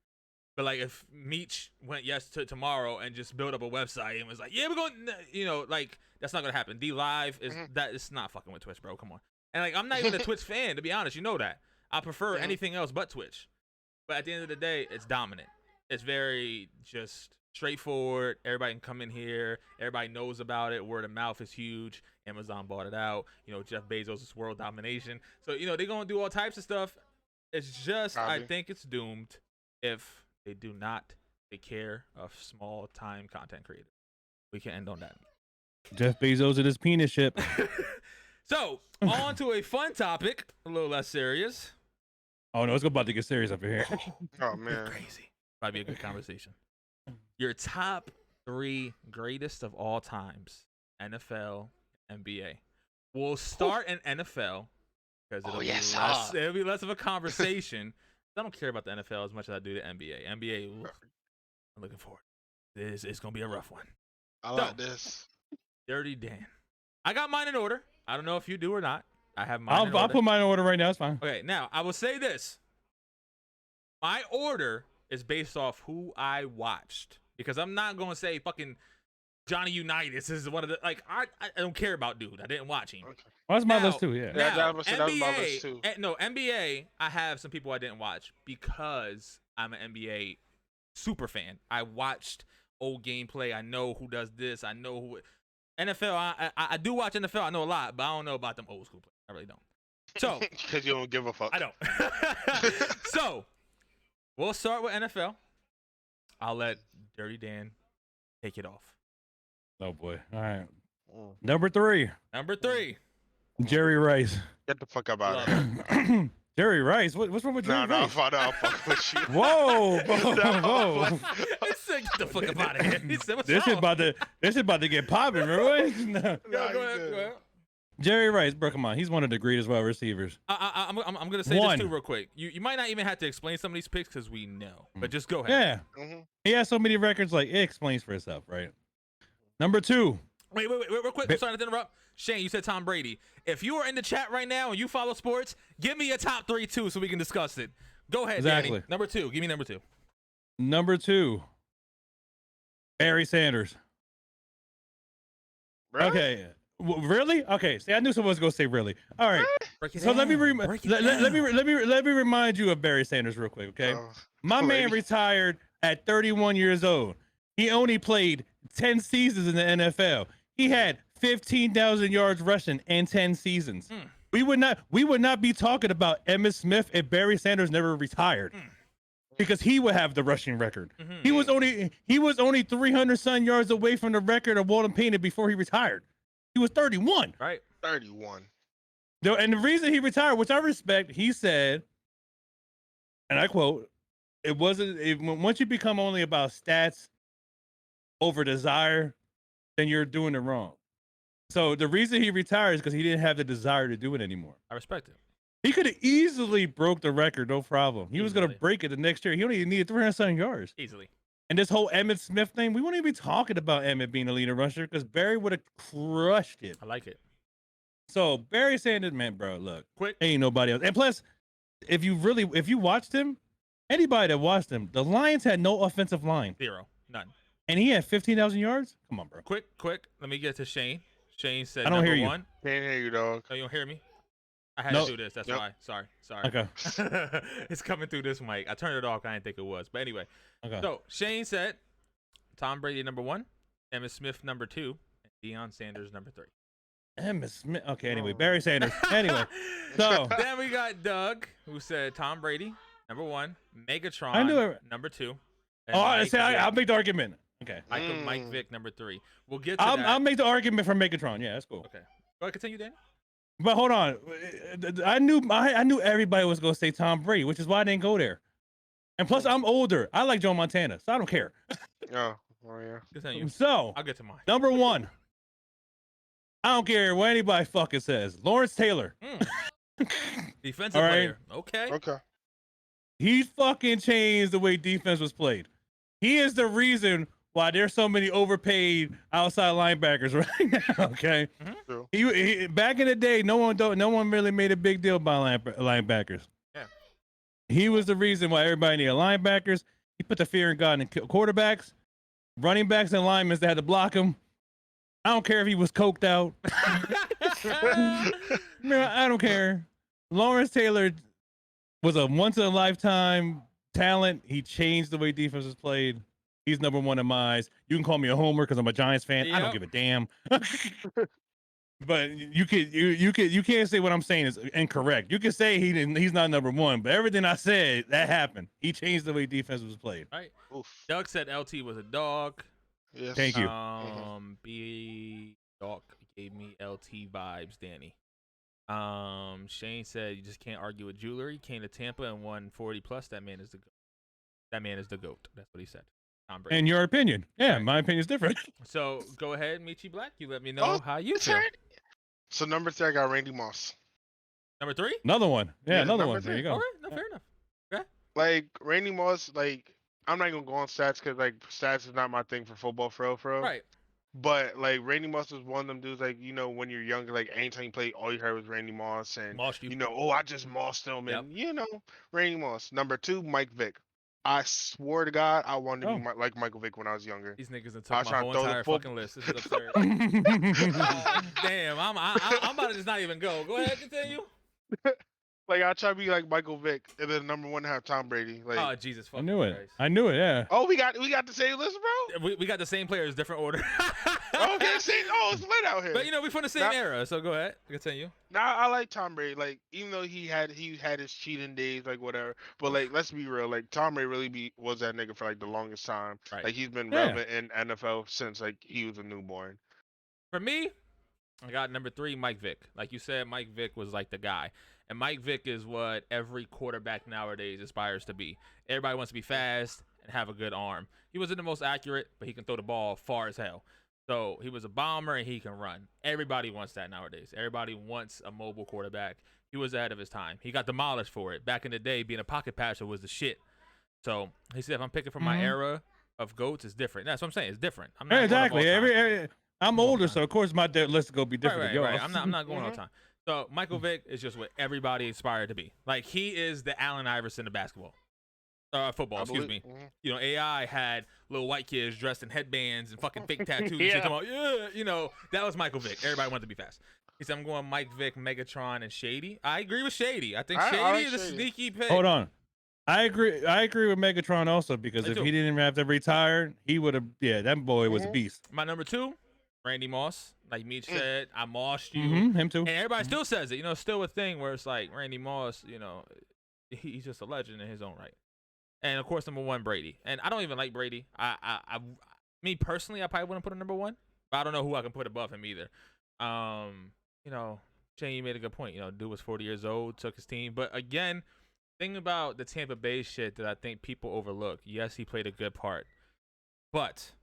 But like if Meech went to tomorrow and just built up a website and was like, "Yeah, we're going," like that's not gonna happen. D Live is that it's not fucking with Twitch, bro. Come on. And like I'm not even a Twitch fan, to be honest. You know that. I prefer anything else but Twitch. But at the end of the day, it's dominant. It's very just straightforward. Everybody can come in here. Everybody knows about it. Word of mouth is huge. Amazon bought it out. Jeff Bezos is world domination. So they're gonna do all types of stuff. It's just I think it's doomed if they do not take care of small time content creators. We can end on that. Jeff Bezos and his penis ship. So on to a fun topic, a little less serious. Oh no, it's about to get serious up here. Oh man, Crazy. Might be a good conversation. Your top 3 greatest of all times: NFL, NBA. We'll start in NFL because it'll be less of a conversation. I don't care about the NFL as much as I do the NBA. NBA, I'm looking forward. It's gonna be a rough one. I like this. Dirty Dan. I got mine in order. I don't know if you do or not. I have mine in order. I'll put mine in order right now. It's fine. Okay, now I will say this. My order is based off who I watched because I'm not gonna say fucking Johnny Unitas is one of the I don't care about dude. I didn't watch him. Okay. Well, that's my Now- list too. Yeah. Yeah, Now, that was my list too. No, NBA, I have some people I didn't watch because I'm an NBA super fan. I watched old gameplay. I know who does this. I know who. NFL, I do watch NFL. I know a lot, but I don't know about them old school players. I really don't. So, Because you don't give a fuck. I don't. So, we'll start with NFL. I'll let Dirty Dan take it off. Oh boy. All right. Mm. Number 3, Number 3. Jerry Rice. Get the fuck about Love it. Jerry Rice. What's wrong with Jerry No, Rice? I'll fuck with you. Whoa, whoa, No, whoa. He said, "Get the fuck up out of here." He said, "What's This is wrong?" about to get popping, right? No. Go Nah, ahead. you Go good. ahead. Jerry Rice, bro, come on. He's one of the greatest wide receivers. I'm gonna say One. this too real quick. You might not even have to explain some of these picks because we know, but just go ahead. Yeah. Mm-hmm. He has so many records, like, it explains for itself, right? Number 2. Wait, real quick. I'm sorry to interrupt. Shane, you said Tom Brady. If you are in the chat right now and you follow sports, give me your top 3 too, so we can discuss it. Go ahead, Exactly. Danny. Number 2. Give me number 2. Number 2. Barry Sanders. Really? Okay. Really? Okay. See, I knew someone was gonna say really. All right. Break it So let me down. Break it down. let me remind you of Barry Sanders real quick, okay? Oh, My man maybe. retired at 31 years old. He only played 10 seasons in the NFL. He had 15,000 yards rushing in 10 seasons. We would not be talking about Emmitt Smith if Barry Sanders never retired. Because he would have the rushing record. He was only 300 some yards away from the record of Walden Payton before he retired. He was 31. Right. 31. And the reason he retired, which I respect, he said, and I quote, once you become only about stats over desire, then you're doing it wrong. So the reason he retired is because he didn't have the desire to do it anymore. I respect it. He could have easily broke the record, no problem. He was going to Easily. break it the next year. He only needed 300 some yards. Easily. And this whole Emmitt Smith thing, we wouldn't even be talking about Emmitt being a leader rusher because Barry would have crushed it. I like it. So Barry Sanders, man, bro, look, Quick. ain't nobody else. And plus, if you watched him, anybody that watched him, the Lions had no offensive line, 0. None. and he had 15,000 yards. Come on, bro. Quick. Let me get to Shane. Shane said I don't number hear you. 1. Can't hear you, dog. Oh, you don't hear me? I had Nope. to do this. That's Yep. why. Sorry. Okay. It's coming through this mic. I turned it off. I didn't think it was. But anyway. Okay. So Shane said Tom Brady number 1, Emmitt Smith number 2, and Deion Sanders number 3. Emmitt Smith. Okay. Anyway, Oh. Barry Sanders. Anyway, so Then we got Doug, who said Tom Brady number 1, Megatron I knew it. number 2. and oh, Mike I'll Vick- make the argument. Okay. Mike Vick number 3. We'll get to I'll that. make the argument for Megatron. Yeah, that's cool. Okay. Go ahead, continue, Danny. But hold on, I knew everybody was gonna say Tom Brady, which is why I didn't go there. And plus, I'm older. I like Joe Montana, so I don't care. Oh yeah. Continue. So I'll get to mine. number 1, I don't care what anybody fucking says. Lawrence Taylor. Defensive All right. player. Okay. Okay. He fucking changed the way defense was played. He is the reason why there's so many overpaid outside linebackers right now. Okay. True. He back in the day, no one really made a big deal about linebackers. Yeah. He was the reason why everybody needed linebackers. He put the fear in God in quarterbacks, running backs, and linemen that had to block him. I don't care if he was coked out. Man, I don't care. Lawrence Taylor was a once in a lifetime talent. He changed the way defense was played. He's number 1 in my eyes. You can call me a homer because I'm a Giants fan. I don't Yep. give a damn. But you can't say what I'm saying is incorrect. You can say he's not number 1, but everything I said that happened. He changed the way defense was played. All right. Oof. Doug said LT was a dog. Yes. Thank you. B Doc gave me LT vibes, Danny. Shane said you just can't argue with jewelry. Came to Tampa and won 40 plus. That man is the goat. That man is the GOAT. That's what he said. Tom Brady. In your opinion. Yeah, Right. my opinion is different. So go ahead, Michi Black. You let me know Oh, how you it's feel. alright. So number 3, I got Randy Moss. Number 3? Another one. Yeah, Yeah, another number one. There 3. you go. All right. No, fair enough. Like Randy Moss, like I'm not gonna go on stats because like stats is not my thing for football, for real. Right. But like Randy Moss was one of them dudes. Like when you're younger, like anytime you play, all you heard was Randy Moss, and Mossed you. oh, I just mossed him, Yep. and Randy Moss. Number 2, Mike Vick. I swear to God, I wanted to be like Michael Vick when I was younger. These niggas done I was took my trying whole to throw the entire foot- fucking list. This is absurd. Damn, I'm about to just not even go. Go ahead, continue. Like I try to be like Michael Vick, and then number one have Tom Brady. Like, Oh Jesus, I fucking knew it. Christ. I knew it. Yeah. oh, we got the same list, bro. We got the same players, different order. Okay, see, oh, it's lit out here. But you know, we from the same Now- era, so go ahead. Continue. Now I like Tom Brady. Like even though he had his cheating days, like whatever. But like let's be real. Like Tom Brady really was that nigga for like the longest time. Right. Like he's been Yeah. relevant in NFL since like he was a newborn. For me, I got number 3, Mike Vick. Like you said, Mike Vick was like the guy. And Mike Vick is what every quarterback nowadays aspires to be. Everybody wants to be fast and have a good arm. He wasn't the most accurate, but he can throw the ball far as hell. So he was a bomber and he can run. Everybody wants that nowadays. Everybody wants a mobile quarterback. He was ahead of his time. He got demolished for it. Back in the day, being a pocket passer was the shit. So he said, if I'm picking from my era of GOATs, it's different. That's what I'm saying. It's different. I'm not Yeah, going all exactly. time. I'm all older, time. so of course my list is gonna be different. Right, than right. yours. I'm not going all the time. So Michael Vick is just what everybody aspired to be. Like he is the Allen Iverson of basketball, football. Excuse me. You know, AI had little white kids dressed in headbands and fucking fake tattoos. And shit, talking about, yeah, you know, that was Michael Vick. Everybody wanted to be fast. He said, I'm going Mike Vick, Megatron, and Shady. I agree with Shady. I think Shady like is a Shady. sneaky pick. Hold on. I agree with Megatron also because Me if too. he didn't have to retire, he would have. Yeah, that boy was a beast. My number 2, Randy Moss. Like Meech said, I mossed you. Him too. And everybody still says it. You know, it's still a thing where it's like Randy Moss, you know, he's just a legend in his own right. And of course, number 1, Brady. And I don't even like Brady. Me personally, I probably wouldn't put him number 1, but I don't know who I can put above him either. You know, Shane, you made a good point. You know, dude was 40 years old, took his team. But again, thing about the Tampa Bay shit that I think people overlook. Yes, he played a good part, but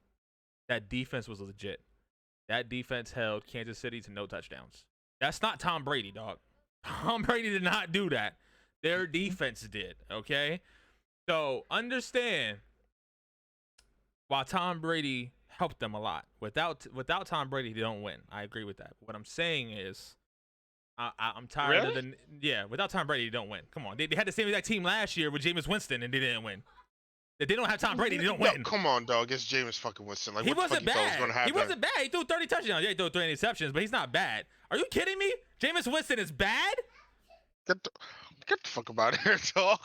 that defense was legit. That defense held Kansas City to no touchdowns. That's not Tom Brady, dog. Tom Brady did not do that. Their defense did, okay? So understand why Tom Brady helped them a lot. Without Tom Brady, they don't win. I agree with that. What I'm saying is I'm tired of the – yeah, without Tom Brady, they don't win. Come on. They had the same exact team last year with Jameis Winston, and they didn't win. If they don't have Tom Brady, they don't win. Come on, dog. It's Jameis fucking Winston. Like, He what wasn't the fuck you thought was gonna bad. happen? He wasn't bad. He threw 30 touchdowns. Yeah, he threw 30 interceptions, but he's not bad. Are you kidding me? Jameis Winston is bad? Get the fuck about here, dog.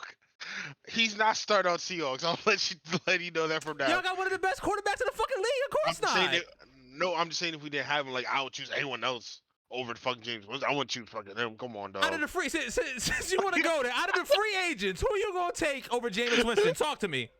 He's not starting on Seahawks. I'll let you know that from now. Y'all got one of the best quarterbacks in the fucking league. Of course not. I'm just saying if we didn't have him, like I would choose anyone else over the fucking James Winston. I wouldn't choose fucking him. Come on, dog. Out of the free, since you want to go there, out of the free agents, who are you gonna take over Jameis Winston? Talk to me.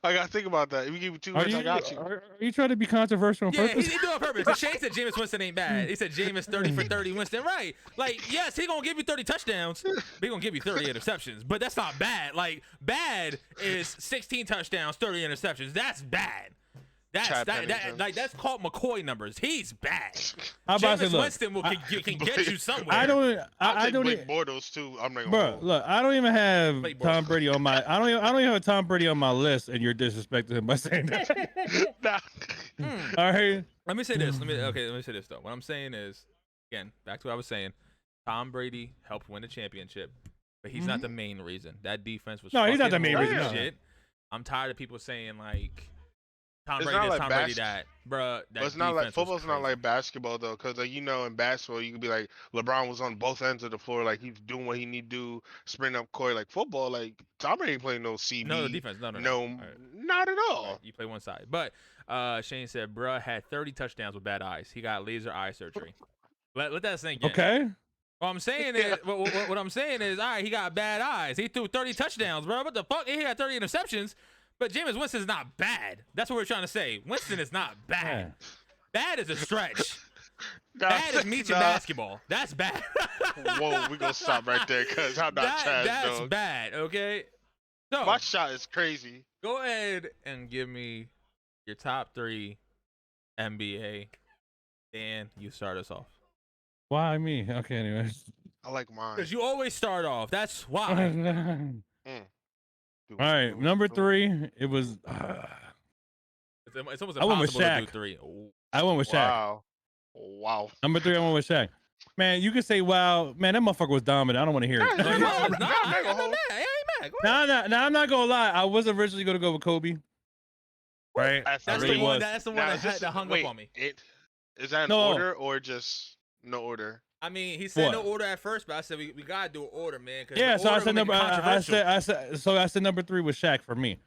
I gotta think about that. If you give me 2 minutes, I got you. Are you trying to be controversial on Yeah, purpose? he do it on purpose. The Shane said Jameis Winston ain't bad. He said Jameis 30 for 30 Winston. Right. Like, yes, he gonna give you 30 touchdowns. But he gonna give you 30 interceptions. But that's not bad. Like, bad is 16 touchdowns, 30 interceptions. That's bad. That's called McCoy numbers. He's bad. How about I say, Jameis look, Winston can get you somewhere. I don't Blake even, Bortles too. I'm not gonna bro. hold. Look, I don't even have Blake Bortles. Tom Brady on my. I don't even have Tom Brady on my list, and you're disrespecting him by saying that. Nah. All right. Let me say this. Let me say this though. What I'm saying is, again, back to what I was saying. Tom Brady helped win the championship, but he's not the main reason. That defense was No, he's not the fucking main reason, no. shit. I'm tired of people saying like Tom It's Brady not this, like Tom Brady that, bruh. But it's not like football's not like basketball though, because like in basketball you could be like LeBron was on both ends of the floor, like he's doing what he need to do, sprint up court. Like football, like Tom Brady ain't playing no CB. No, the defense, no, not at all. Right, you play one side, but Shane said, bruh had 30 touchdowns with bad eyes. He got laser eye surgery. Let that sink in. Okay. What I'm saying is, what I'm saying is, all right, he got bad eyes. He threw 30 touchdowns, bro. What the fuck? He had 30 interceptions. But Jameis Winston is not bad. That's what we're trying to say. Winston is not bad. Bad is a stretch. Bad is meets in basketball. That's bad. Whoa, we gonna stop right there because I'm not trash, That's dog. bad, okay? So, My shot is crazy. go ahead and give me your top 3 NBA. Dan, you start us off. Why me? Okay. Anyways. I like mine. Because you always start off. That's why. All right, number 3. It was. It's almost I went with impossible to do Shaq. 3. I went with Shaq. Wow. Number 3, I went with Shaq. Man, you can say, "Wow, man, that motherfucker was dominant." I don't want to hear it. No, I'm not mad. I ain't mad. Nah, I'm not gonna lie. I was originally gonna go with Kobe. Right? That's That's really the one. was. That's the one Now, that hung up on me. Is that an No. order or just no order? I mean, he said no What? order at first, but I said we gotta do an order, man. Yeah, so I said number. I Controversial. said number 3 was Shaq for me.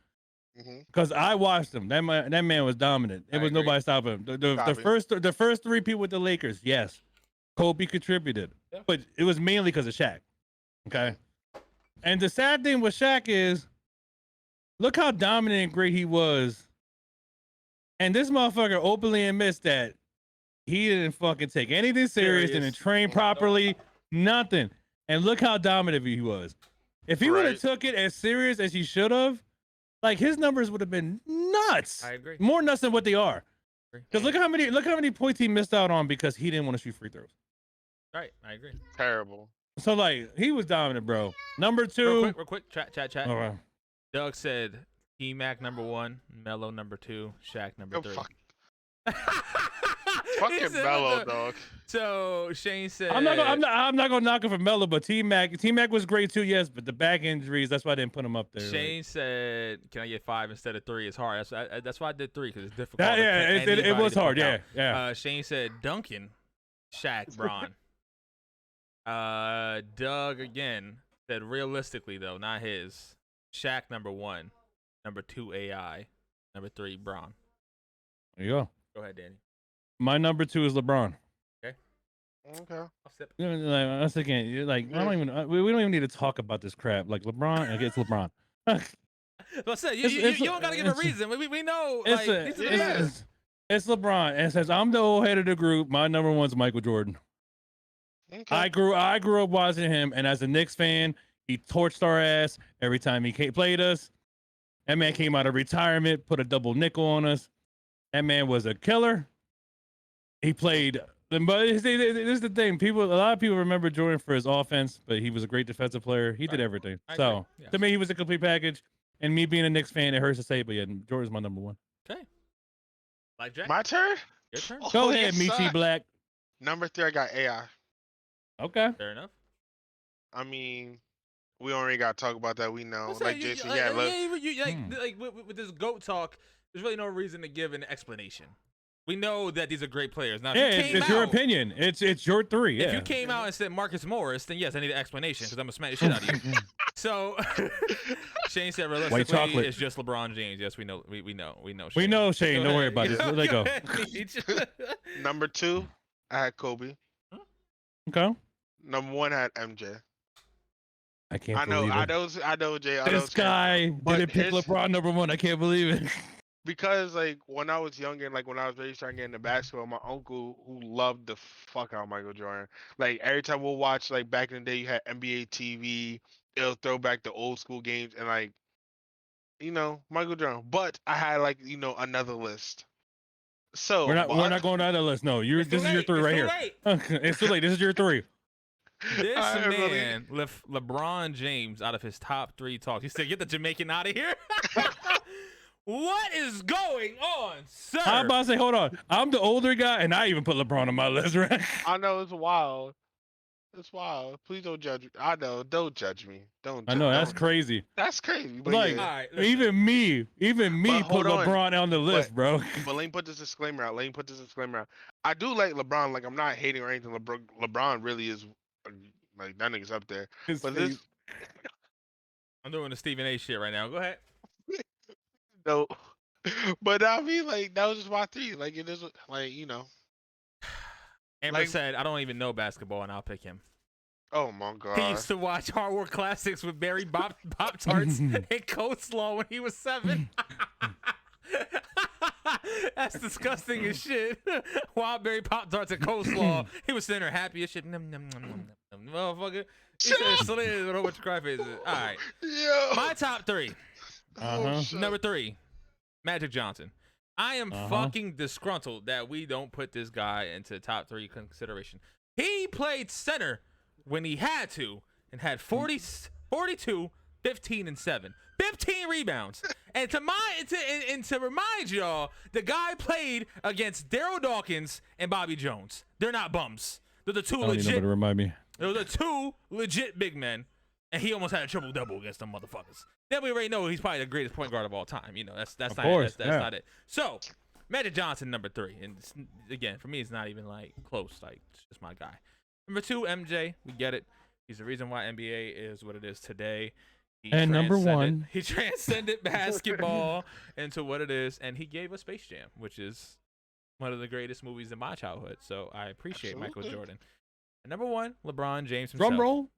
Mm-hmm. Because I watched him. That man was dominant. It I was agree. nobody stopping him. The Copy. first 3 people with the Lakers, yes, Kobe contributed, Yeah. but it was mainly because of Shaq. Okay, and the sad thing with Shaq is, look how dominant and great he was, and this motherfucker openly admits that he didn't fucking take anything serious, didn't train properly, nothing. And look how dominant he was. If he would have Right. took it as serious as he should have, like his numbers would have been nuts. I agree. More nuts than what they are. Because look how many points he missed out on because he didn't want to shoot free throws. Right, I agree. Terrible. So like he was dominant, bro. Number 2. Real quick. Chat. All right. Doug said T-Mac number 1, Melo number 2, Shaq number Yo, 3. fuck. He Fucking said Melo, the- dog. So Shane said, I'm not gonna knock him for Melo, but T-Mac was great too, yes, but the back injuries, that's why I didn't put him up there. Shane said, "Can I get 5 instead of 3?" It's hard. That's why I did 3 because it's difficult. That, to yeah, pick it anybody was to hard. pick Yeah, out. yeah. Shane said Duncan, Shaq, Bron. Doug again said realistically though, not his. Shaq number 1, number 2 AI, number 3 Bron. There you go. Go ahead, Danny. My number 2 is LeBron. Okay. I'll sip. You know, like, I was thinking, like, I don't even. We don't even need to talk about this crap. Like LeBron, I guess LeBron. Let's say you don't gotta give a reason. We know like these are the best. It's LeBron, and says I'm the old head of the group. My number 1's Michael Jordan. Okay. I grew up watching him, and as a Knicks fan, he torched our ass every time he played us. That man came out of retirement, put a double nickel on us. That man was a killer. He played, but this is the thing. A lot of people remember Jordan for his offense, but he was a great defensive player. He did everything. I So agree. Yes. to me, he was a complete package. And me being a Knicks fan, it hurts to say, but yeah, Jordan's my number 1. Okay. Like Jack. My turn? Your turn. Oh, Go ahead, yes, Michi sir. Black. Number 3, I got AI. Okay. Fair enough. I mean, we already got to talk about that. We know. Let's Like say Jason, like, yeah, look. like with this GOAT talk, there's really no reason to give an explanation. We know that these are great players. Now, if Yeah, you came it's out, your opinion. It's your 3. Yeah. If you came out and said Marcus Morris, then yes, I need an explanation because I'm gonna smack the shit out of you. So Shane said realistically, chocolate. it's just LeBron James. Yes, we know. We know. We know, Shane. Go Don't worry ahead. about this. Let it go. ahead. Number 2, I had Kobe. Okay. Number 1, I had MJ. I can't I know, believe it. I know, Jay. I know This guy But didn't pick his- LeBron number 1. I can't believe it. Because like when I was younger, like when I was really starting to get into basketball, my uncle who loved the fuck out of Michael Jordan. Like every time we'll watch, like back in the day, you had NBA TV. It'll throw back the old school games and like, Michael Jordan. But I had like another list. So We're not going down that list. No, It's this too is your late. 3 It's right too here. late. It's too late. This is your 3. This I really- man left LeBron James out of his top 3 talks. He said, "Get the Jamaican out of here." What is going on, sir? I'm about to say, hold on. I'm the older guy, and I even put LeBron on my list, right? I know it's wild. It's wild. Please don't judge me. I know. Don't judge me. Don't. I know that's don't. crazy. That's crazy. But Like, yeah. All right, listen. even me But put hold on. LeBron on the list, bro. But let me put this disclaimer out. I do like LeBron. Like I'm not hating or anything. LeBron really is like that nigga's up there. His But face. this I'm doing the Stephen A. shit right now. Go ahead. no. But I mean, like that was just my 3. Like it is like Amber Like- said, "I don't even know basketball, and I'll pick him." Oh my god. He used to watch Hard Work Classics with Barry Pop Tarts and coleslaw when he was 7. That's disgusting as shit. Wild Berry Pop Tarts and coleslaw. He was sitting there happy as shit. Num, num, num, num, num, motherfucker. He said slid with a whole bunch of cry faces. All right. Yo. My top 3. Uh-huh. shit. Number 3, Magic Johnson. I am fucking disgruntled that we don't put this guy into top 3 consideration. He played center when he had to and had 42, 15, and 7. 15 rebounds. And to remind y'all, the guy played against Daryl Dawkins and Bobby Jones. They're not bums. They're the 2 I don't need nobody legit. to remind me. They're the 2 legit big men. And he almost had a triple double against them motherfuckers. Then we already know he's probably the greatest point guard of all time. That's Of not course, that's yeah. not it. So Magic Johnson number 3, and again for me it's not even like close. Like it's just my guy. Number 2, MJ. We get it. He's the reason why NBA is what it is today. And number 1, he transcended basketball into what it is, and he gave us Space Jam, which is one of the greatest movies in my childhood. So I appreciate Michael Jordan. And number 1, LeBron James himself. drum roll.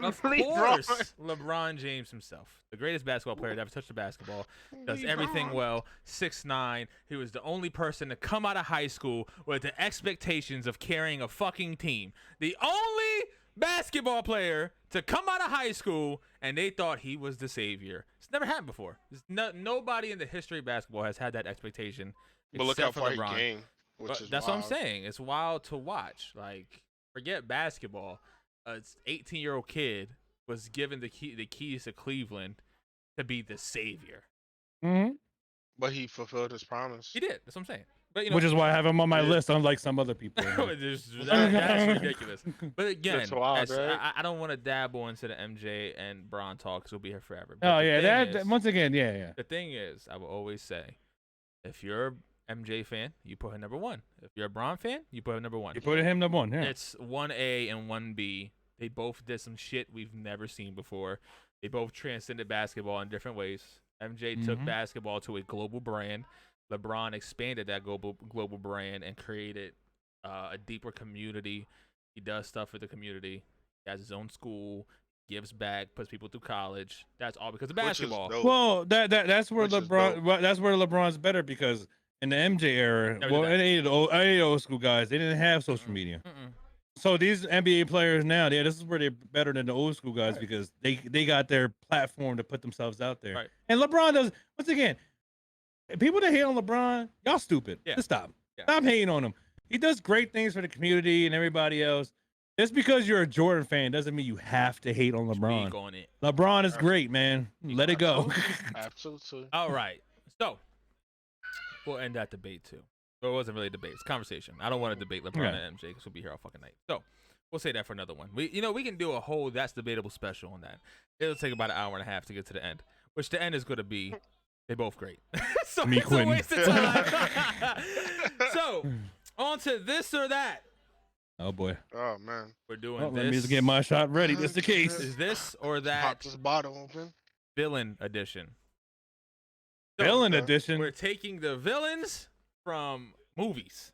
Of course, LeBron James himself, the greatest basketball player to ever touch the basketball, does everything well. 6'9", he was the only person to come out of high school with the expectations of carrying a fucking team. The only basketball player to come out of high school, and they thought he was the savior. It's never happened before. Nobody in the history of basketball has had that expectation. But look how except far for LeBron. he came, which is That's wild. what I'm saying. It's wild to watch. Like, forget basketball. A 18-year-old kid was given the keys to Cleveland to be the savior. Mm-hmm. But he fulfilled his promise. He did. That's what I'm saying. But you know, Which is why I have him on my list, unlike some other people. that's ridiculous. But again, That's wild, right? I don't want to dabble into the MJ and Bron talk because we'll be here forever. Oh yeah, that once again, yeah. The thing is, I will always say, if you're MJ fan, you put him number 1. If you're a Bron fan, you put him number 1. You put him number 1. Yeah. It's 1A and 1B. They both did some shit we've never seen before. They both transcended basketball in different ways. MJ took basketball to a global brand. LeBron expanded that global brand and created a deeper community. He does stuff for the community. He has his own school. Gives back, puts people through college. That's all because of basketball. Well, that's where LeBron's better because in the MJ era, any of the old school guys, they didn't have social media. So these NBA players now, this is where they're better than the old school guys because they got their platform to put themselves out there. Right. And LeBron does. Once again, people that hate on LeBron, y'all stupid. Yeah. Just stop. Yeah. Stop hating on him. He does great things for the community and everybody else. Just because you're a Jordan fan doesn't mean you have to hate on LeBron. Speak on it. LeBron is great, man. Let it go. Absolutely. All right. So we'll end that debate too. Well, it wasn't really a debate. It's a conversation. I don't want to debate LeBron and MJ because we'll be here all fucking night. So we'll say that for another one. We can do a whole That's Debatable special on that. It'll take about an hour and a half to get to the end, which the end is going to be they both great. So Me it's quitting. a waste of time. So on to this or that. Oh boy. Oh man. We're doing Well, this. let me just get my shot ready. Just in case. Is this or Pop that this bottle open. villain edition? So, Villain edition. We're taking the villains from movies.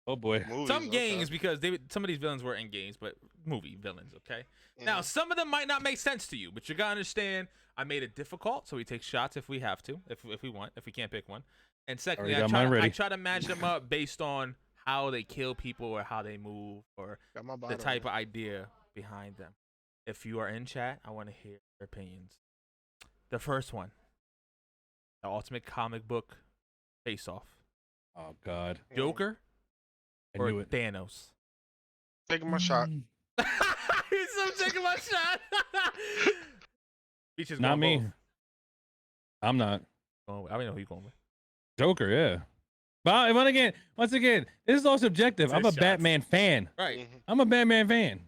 Oh boy. Movies, Some games because some of these villains were in games, but movie villains, okay? Now, some of them might not make sense to you, but you gotta understand I made it difficult, so we take shots if we have to, if we want, if we can't pick one. And secondly, I try to match them up based on how they kill people or how they move or the type of idea behind them. If you are in chat, I want to hear your opinions. The first one, the ultimate comic book face-off. Oh God. Joker I or knew it. Thanos? Taking my shot. He's taking my shot. Beach is Not going me. both. I'm not. I don't know who you're going with. Joker, yeah. But once again, this is all subjective. I'm a Shots. Batman fan. Right. I'm a Batman fan.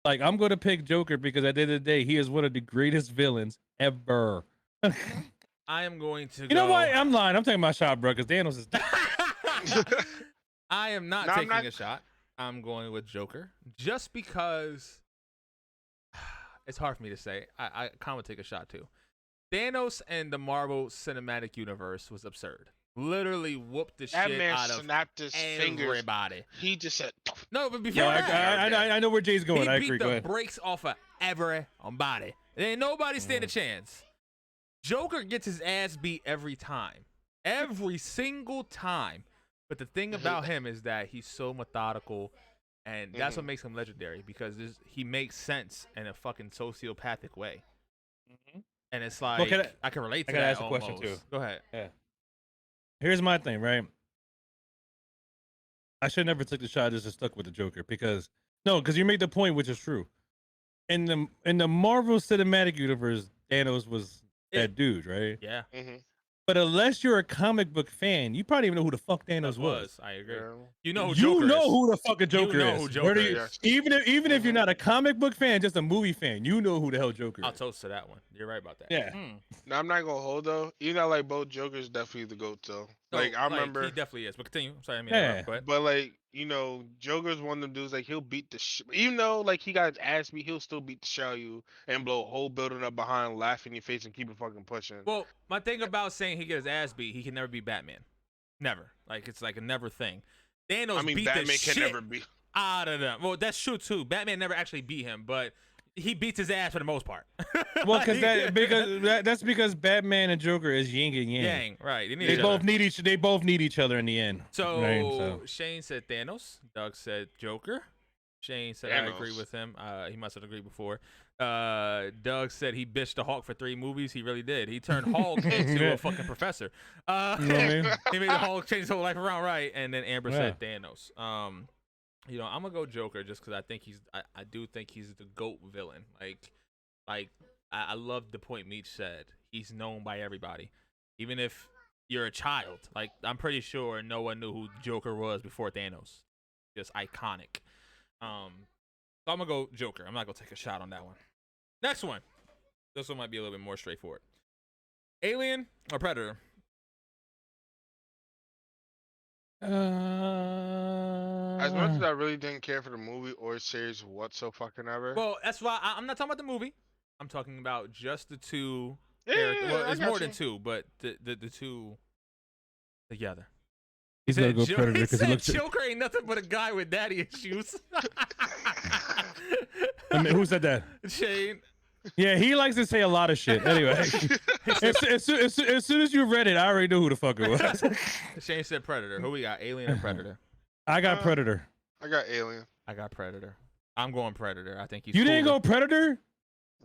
Like, I'm going to pick Joker because at the end of the day, he is one of the greatest villains ever. I am going to You know what? I'm lying. I'm taking my shot, bro, because Thanos is... I am not taking a shot. I'm going with Joker just because it's hard for me to say. I kind of take a shot too. Thanos and the Marvel Cinematic Universe was absurd. Literally whooped the That shit man out of snapped his fingers. everybody. He just said, No, but before Yo, that, I know where Jay's going. he I beat agree. Go the ahead. brakes off of everybody. There ain't nobody stand a chance. Joker gets his ass beat every time. Every single time. But the thing about him is that he's so methodical, and that's what makes him legendary, because he makes sense in a fucking sociopathic way. And it's like, I can relate to that ask a almost. question too. Go ahead. Yeah. Here's my thing, right? I should never took the shot, just stuck with the Joker because you made the point, which is true. In the Marvel Cinematic Universe, Thanos was that dude, right? Yeah. But unless you're a comic book fan, you probably even know who the fuck Thanos was. I agree. Yeah. You know who Joker is. Who the fucking Joker know is. who Joker is. Even if you're not a comic book fan, just a movie fan, you know who the hell Joker I'll is. toast to that one. You're right about that. Yeah. Now I'm not gonna hold though. Even though I like both Jokers, definitely the GOAT though. Like, I remember, he definitely is. But continue. I'm sorry, I mean, Yeah. but like, Joker's one of them dudes. Like, he'll beat even though like he got his ass beat, he'll still beat the shit out of you and blow a whole building up behind, laugh in your face, and keep it fucking pushing. Well, my thing about saying he get his ass beat, he can never be Batman. Never. Like, it's like a never thing. Thanos beat Batman the can shit never be. out of them. Well, that's true too. Batman never actually beat him, but he beats his ass for the most part. Well, that's because Batman and Joker is yin and yang. Yang, right? They both need each other in the end. So, right? Shane said Thanos. Doug said Joker. Shane said Thanos. I agree with him. He must have agreed before. Doug said he bitched the Hulk for 3 movies. He really did. He turned Hulk into a fucking professor. You know what I mean? He made the Hulk change his whole life around, right? And then Amber Yeah. said Thanos. I'm gonna go Joker just because I think I do think he's the GOAT villain. I love the point Meech said. He's known by everybody, even if you're a child. Like, I'm pretty sure no one knew who Joker was before Thanos. Just iconic. So I'm gonna go Joker. I'm not gonna take a shot on that one. Next one. This one might be a little bit more straightforward. Alien or Predator? As much as I really didn't care for the movie or series whatsoever. Well, that's why I'm not talking about the movie. I'm talking about just the two. Yeah, Well, I it's got more than you. two, but the two together. He's gonna go Predator because he looks. Joker ain't nothing but a guy with daddy issues. I mean, who said that? Shane. Yeah, he likes to say a lot of shit. Anyway, as soon as you read it, I already knew who the fuck it was. Shane said Predator. Who we got? Alien or Predator? I got Predator. I got Alien. I got Predator. I'm going Predator. I think he's. You didn't cooler. go Predator?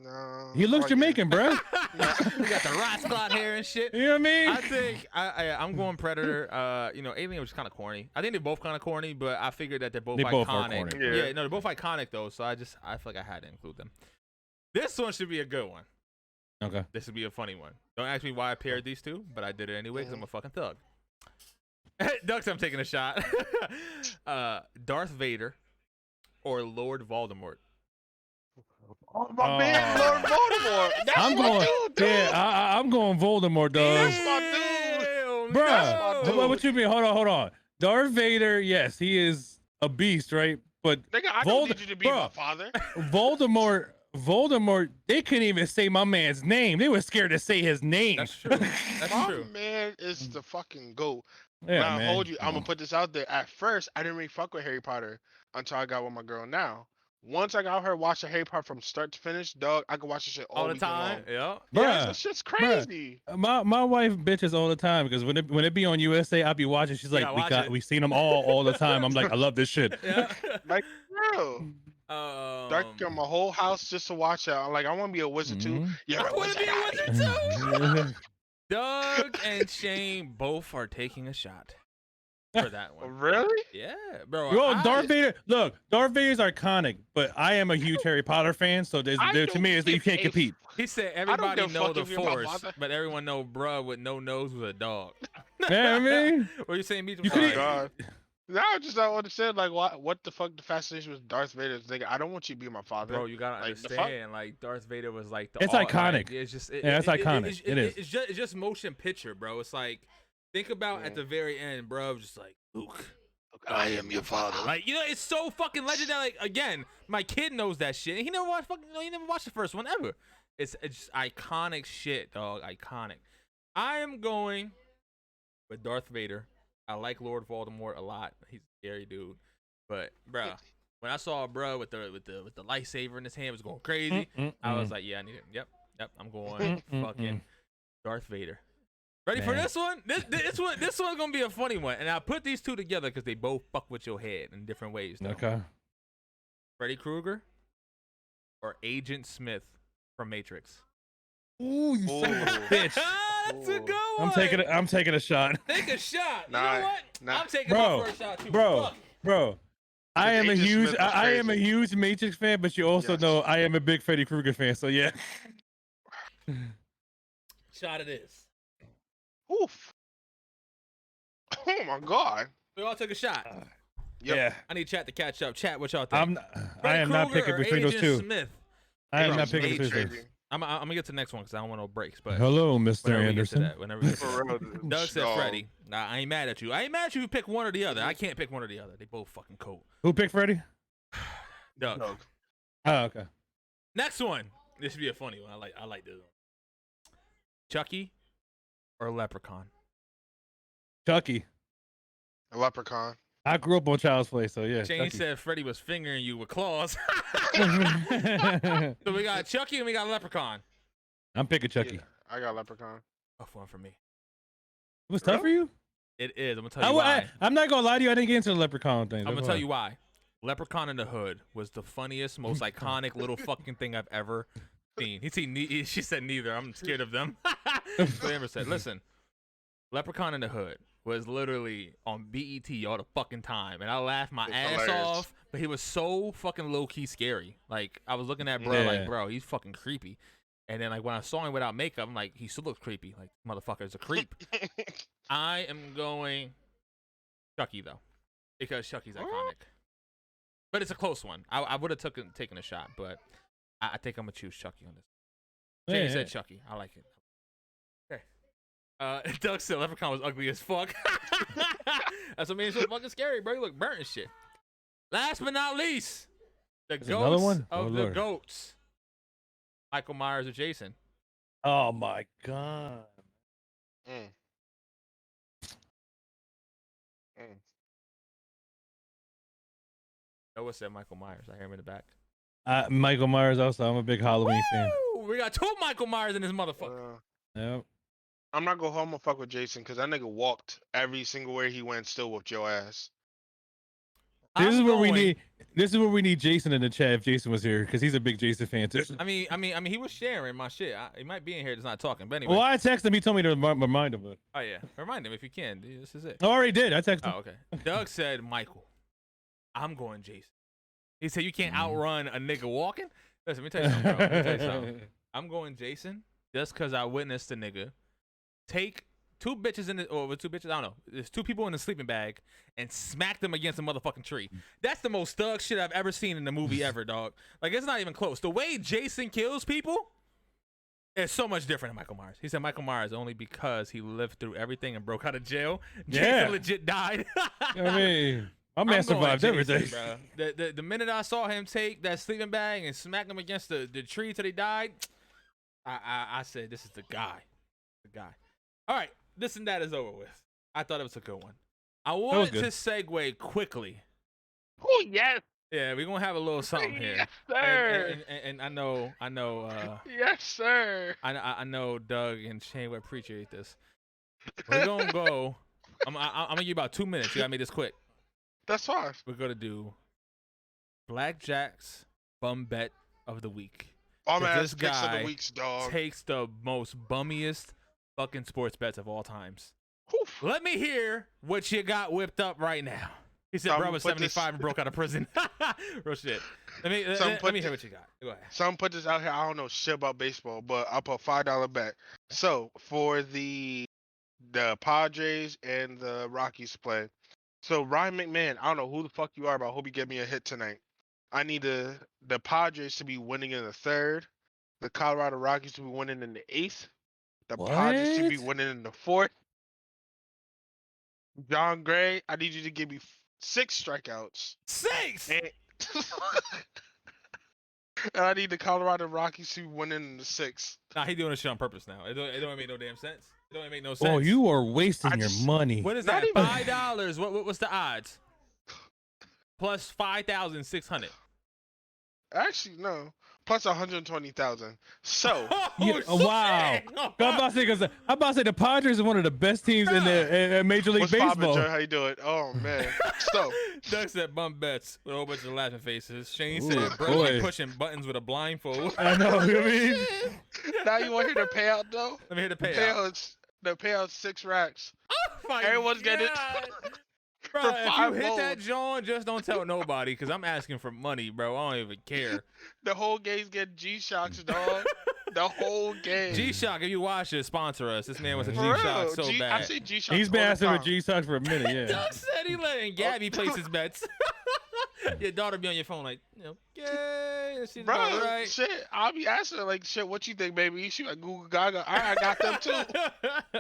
No. He looks Jamaican, bro. We got the rat squad hair and shit. You know what I mean? I think I'm going Predator. Alien was kind of corny. I think they're both kind of corny, but I figured that they're both iconic. Both are corny. Yeah. No, they're both iconic though. So I feel like I had to include them. This one should be a good one. Okay. This would be a funny one. Don't ask me why I paired these two, but I did it anyway because I'm a fucking thug. Ducks, I'm taking a shot. Darth Vader or Lord Voldemort? Oh, my man, Lord Voldemort. That's I'm my going. dude, dude. Yeah, I'm going Voldemort, dog. That's my dude. Damn, Bruh, That's my dude. what you mean? Hold on. Darth Vader, yes, he is a beast, right? But Nigga, I don't need you to be my father. Voldemort, they couldn't even say my man's name. They were scared to say his name. That's true. That's My true. man is the fucking GOAT. Yeah, Now, man. hold you. I'm gonna put this out there. At first, I didn't really fuck with Harry Potter until I got with my girl now. Once I got her watching Harry Potter from start to finish, dog, I could watch this shit All the weekend time. long. Yeah. Yeah, Bruh, this shit's crazy. My wife bitches all the time because when it be on USA, I be watching. She's like, we seen them all the time. I'm like, I love this shit. Yeah. Like, bro. Dark got my whole house just to watch it. I'm like, I want to be a wizard too. Yeah, I want to be a wizard too. Doug and Shane both are taking a shot for that one. Really? Yeah, bro. Well, Darth Vader. Look, Darth Vader's iconic, but I am a huge Harry Potter fan, so to me, you can't compete. He said don't everybody give a know fuck the if you're my Force, father. but everyone know bruh with no nose was a dog. Yeah, I mean, What you saying, Meech? I'm You sorry. couldn't- God. No, I just don't understand. Like, what the fuck? The fascination with Darth Vader is, nigga. I don't want you to be my father. Bro, you gotta Like, the fuck? understand. Like, Darth Vader was like the. It's all- iconic. like, it's just. Yeah, it's iconic. It is. It's just motion picture, bro. It's like, think about at the very end, bro. Just like Luke. I am your father. Like, it's so fucking legendary. Like, again, my kid knows that shit. He never watched he never watched the first one ever. It's just iconic shit, dog. Iconic. I am going with Darth Vader. I like Lord Voldemort a lot. He's a scary dude. But, bruh, when I saw bruh with the lightsaber in his hand was going crazy, I was like, yeah, I need it. Yep. I'm going fucking Darth Vader. Ready for Man. this one? This one's gonna be a funny one, and I put these two together because they both fuck with your head in different ways. Though. Okay. Freddy Krueger or Agent Smith from Matrix. Ooh, you son of a bitch. That's a good one. I'm taking a shot. Take a shot. You Nah, know what? nah. I'm taking Bro, my first shot too. bro. Fuck. Bro, I am a Agent huge Smith was I am a crazy. huge Matrix fan, but you also Yes. know I am a big Freddy Krueger fan. So yeah. Shot it is. Oof. Oh my god. We all took a shot. Yep. Yeah. I need chat to catch up. Chat what y'all think. I am not Krueger picking or between those Agent two. Smith? I am Agent not picking Smith between those crazy. two. I'm gonna get to the next one because I don't want no breaks. But Hello, Mr. whenever we get to Anderson. that, whenever we get to For that. real, Doug said dog. Freddie. Nah, I ain't mad at you. I ain't mad at you if you pick one or the other. I can't pick one or the other. They both fucking cold. Who picked Freddie? Doug. Dog. Oh, okay. Next one. This should be a funny one. I like this one. Chucky or Leprechaun? Chucky. A leprechaun. I grew up on Child's Play, so yeah. Shane Chucky. said Freddie was fingering you with claws. So we got Chucky and we got Leprechaun. I'm picking Chucky. Yeah, I got leprechaun. Tough one for me. It was tough for you? It is. I'm gonna tell you why. I'm not gonna lie to you. I didn't get into the Leprechaun thing. I'm gonna tell you why. Leprechaun in the Hood was the funniest, most iconic little fucking thing I've ever seen. She said neither. I'm scared of them. So Amber said, listen, Leprechaun in the Hood was literally on BET all the fucking time, and I laughed my ass hilarious. off. But he was so fucking low key scary. Like I was looking at bro, Yeah. like bro, he's fucking creepy. And then like when I saw him without makeup, I'm like, he still looks creepy. Like motherfucker's a creep. I am going Chucky though, because Chucky's iconic. But it's a close one. I would have taken a shot, but I think I'm gonna choose Chucky on this. Jay said Chucky. I like it. Okay. Doug said Leprechaun was ugly as fuck. That's what means so fucking scary, bro. You look burnt and shit. Last but not least, the There's another ghosts one? of Oh, the Lord. goats. Michael Myers or Jason? Oh my god. Mm. Mm. Noah said Michael Myers. I hear him in the back. Michael Myers also. I'm a big Halloween fan. Woo! We got two Michael Myers in this motherfucker. Yep. I'm not gonna home and fuck with Jason because that nigga walked every single where he went, still whooped your ass. This is I'm where we going- need. This is where we need Jason in the chat if Jason was here because he's a big Jason fan too. I mean, he was sharing my shit. He might be in here, just not talking. But anyway. Well, I texted him. He told me to remind him. But Oh yeah, remind him if you can. This is it. I already did. I texted him. Oh okay. Doug said Michael. I'm going Jason. He said you can't Mhm. outrun a nigga walking. Listen, let me tell you something, bro. Let me tell you something. I'm going Jason just because I witnessed the nigga take two bitches in the, or with two bitches, I don't know. There's two people in the sleeping bag and smack them against a motherfucking tree. That's the most thug shit I've ever seen in a movie ever, dog. Like it's not even close. The way Jason kills people is so much different than Michael Myers. He said Michael Myers only because he lived through everything and broke out of jail. Jason Yeah. legit died. I mean, my man I'm going survived Jason, everything. bro. The minute I saw him take that sleeping bag and smack him against the tree till he died, I said, this is the guy. The guy. All right, this and that is over with. I thought it was a good one. I wanted good. to segue quickly. Oh yes, Yeah, we're gonna have a little something here. yes sir, And I know yes sir. I know Doug and Shane would appreciate this. We're gonna go. I'm gonna give you about 2 minutes. You gotta make this quick. That's fine. We're gonna do Blackjack's bum bet of the week. All my This ass picks of guy the weeks, dog. Takes the most bummiest fucking sports bets of all times. Oof. Let me hear what you got whipped up right now. He said, So bro I'ma was put this- 75 and broke out of prison. Real shit. Let me put hear what you got. Go ahead. Some put this out here. I don't know shit about baseball, but I'll put $5 bet. So for the Padres and the Rockies play. So Ryan McMahon, I don't know who the fuck you are, but I hope you get me a hit tonight. I need the Padres to be winning in the third, the Colorado Rockies to be winning in the eighth, the Padres to be What? winning in the fourth. John Gray, I need you to give me 6 strikeouts. 6. And, and I need the Colorado Rockies to be winning in the sixth. Nah, he doing this shit on purpose now. It don't make no damn sense. It don't make no sense. Oh, you are wasting I your just- money. What is Not that? even- $5. What's the odds? Plus 5,600. Actually, no. Plus 120,000. So Yeah, wow. shit. I'm about to say, because I'm about to say the Padres are one of the best teams in the in Major League what's poppin', Baseball. Joe? How you doing? Oh man. So Doug said bum bets with a whole bunch of laughing faces. Shane Ooh, said bro boy. pushing buttons with a blindfold. I know. I mean, now you want to hear the payout though? Let me hear the The payout. payout's the payout's 6 racks. Oh my Everyone's getting it. God. Bro, For if you 5 hit that volts. John, just don't tell nobody, cause I'm asking for money, bro. I don't even care. The whole game's getting G-Shocks, dog. The whole game. G-Shock, if you watch it, sponsor us. This man was a For G-Shock real. so I bad. say G-Shocks he's been all the asking for time. G-Sox for a minute. Yeah. Doug said he letting Gabby place his bets. Your daughter be on your phone like, yay, she's Bro, about right. shit, I'll be asking her like, shit, what you think, baby? She like Google Gaga. All right, I got them too.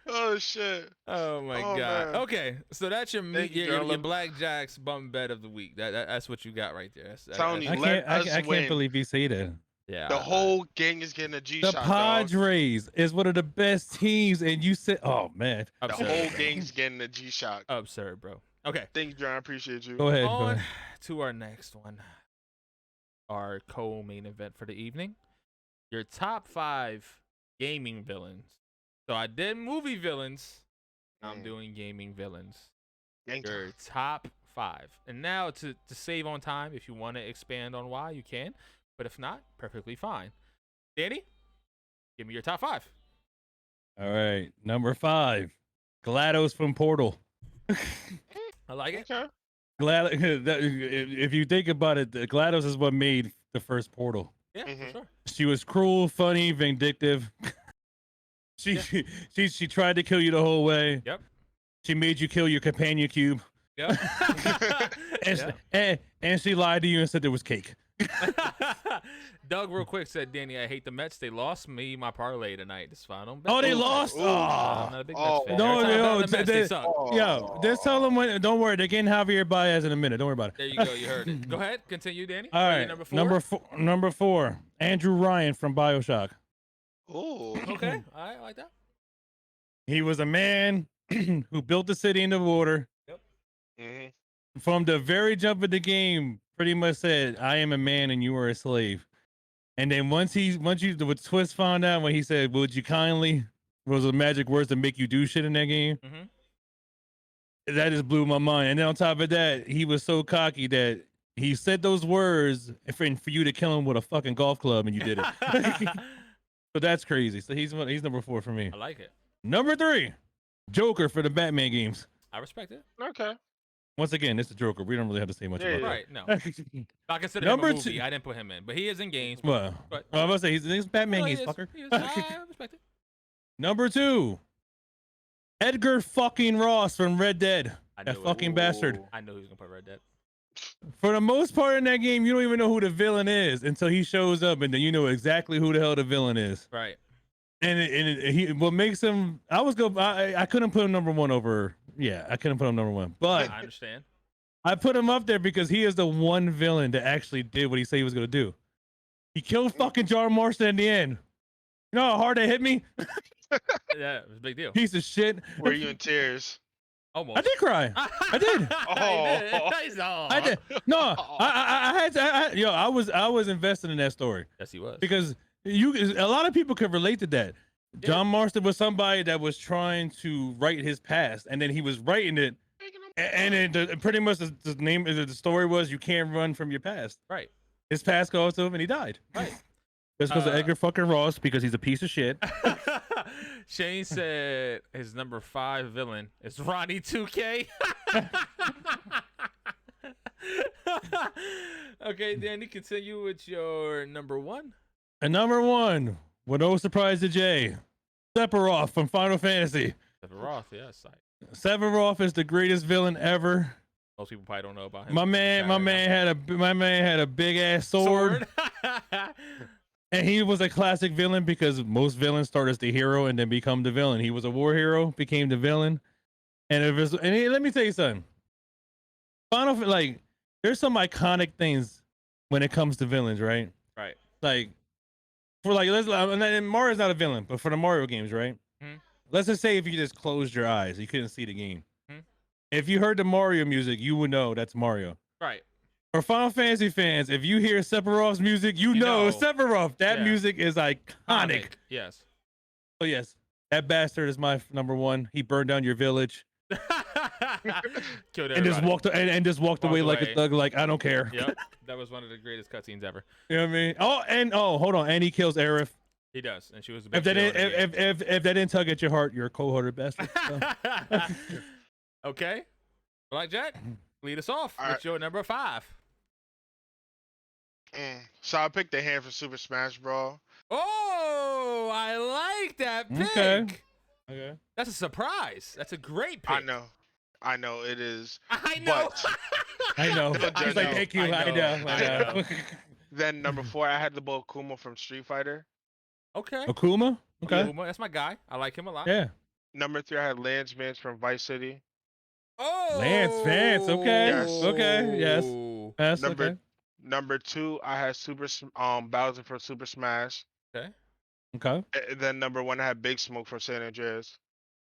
Oh shit. Oh my Oh, god. man. Okay, so that's your Thank you, your girl. Blackjack's bum bet of the week. That's what you got right there. Tony, I let can't. us I can't win. believe he say that. yeah. The whole gang is getting a G The shot, dog. Padres is one of the best teams, and you said, "Oh man." The absurd, whole bro. gang's getting a G shot. Absurd, bro. Okay, Thank you, John. I appreciate you. Go ahead. Go on ahead. to our next one. Our co-main event for the evening. Your top 5 gaming villains. So I did movie villains. I'm doing gaming villains. Gang Your time. top 5. And now to save on time, if you want to expand on why, you can. But if not, perfectly fine. Danny, give me your top 5. All right, number 5, GLaDOS from Portal. I like it. Okay. If you think about it, GLaDOS is what made the first Portal. Yeah, for Mhm. sure. She was cruel, funny, vindictive. She tried to kill you the whole way. Yep. She made you kill your companion cube. Yep. And she lied to you and said there was cake. Doug, real quick, said, Danny, I hate the Mets. They lost me my parlay tonight. It's fine. Don't bet. Oh, they Ooh. lost. Ooh. I'm Oh. not a big Oh. Mets fan. No, Every time I bet no, on the Mets, they they- suck. Yo, just tell them when. Don't worry, they're getting Javier Baez in a minute. Don't worry about it. There you go. You heard it. Go ahead. Continue, Danny. All right, number four, Andrew Ryan from BioShock. Ooh. Okay. All right. I like that. He was a man who built the city in the water. Mhm. From the very jump of the game, pretty much said, "I am a man and you are a slave." And then once what Twist found out when he said, "Would you kindly," was the magic words to make you do shit in that game. Mm-hmm. That just blew my mind. And then on top of that, he was so cocky that he said those words for you to kill him with a fucking golf club, and you did it. So that's crazy. So he's number 4 for me. I like it. Number 3, Joker for the Batman games. I respect it. Okay. Once again, it's the Joker. We don't really have to say much Yeah, about Right. No. that. I consider Number him a movie. 2. I didn't put him in, but he is in games. Well, But I was about to say he's Batman no, games, he is. fucker. He is. I respect it. Number 2, Edgar fucking Ross from Red Dead. I That knew it. fucking bastard. I know he was gonna put Red Dead. For the most part in that game, you don't even know who the villain is until he shows up, and then you know exactly who the hell the villain is. Right. What makes him? I couldn't put him number 1 over. Yeah, I couldn't put him number 1, but I understand. I put him up there because he is the one villain that actually did what he said he was gonna do. He killed fucking John Marston in the end. You know how hard that hit me? Yeah, it was a big deal. Piece of shit. Were you in tears? Almost. I did cry. I did. I did. No, I had to. Yo, I was invested in that story Yes, he was. because a lot of people could relate to that. Yeah. John Marston was somebody that was trying to write his past, and then he was writing it, and pretty much the story was you can't run from your past. Right. His past goes to him, and he died. Right. That's because of Edgar fucking Ross, because he's a piece of shit. Shane said his number 5 villain is Ronnie 2K. Okay, Danny, continue with your number 1. And number 1, with no surprise to Jay, Sephiroth from Final Fantasy. Roth, yes. Sephiroth is the greatest villain ever. Most people probably don't know about him. My man had a big ass sword. And he was a classic villain because most villains start as the hero and then become the villain. He was a war hero, became the villain. And let me tell you something. There's some iconic things when it comes to villains, right? Right. And Mario's not a villain, but for the Mario games, right? Mhm. Let's just say if you just closed your eyes, you couldn't see the game. Mhm. If you heard the Mario music, you would know that's Mario. Right. For Final Fantasy fans, if you hear Sephiroth's music, you know Sephiroth. That music is iconic. Yes. So yes, that bastard is my number 1. He burned down your village Killed and just walked away like a thug. Like, I don't care. Yep. That was one of the greatest cutscenes ever. You know what I mean? Hold on, and he kills Aerith. He does, and she was a If big that didn't tug at your heart, you're a cold-hearted bastard. So. Okay. Blackjack, lead us off with your number 5. So I picked the hand for Super Smash Bros. Oh, I like that pick. Okay. That's a surprise. That's a great pick. I know. I know it is. I know. But I know. Don't He's judge like, me. thank you. I I know. know. I I know. know. then number 4, I had the boy Kuma from Street Fighter. Okay. Akuma. Okay. Akuma, that's my guy. I like him a lot. Yeah. Number 3, I had Lance Vance from Vice City. Lance Vance. Okay. Yes. Okay. Yes. Yes. Number Okay. number 2, I had Bowser from Super Smash. Okay. Okay. And then number 1, I had Big Smoke from San Andreas.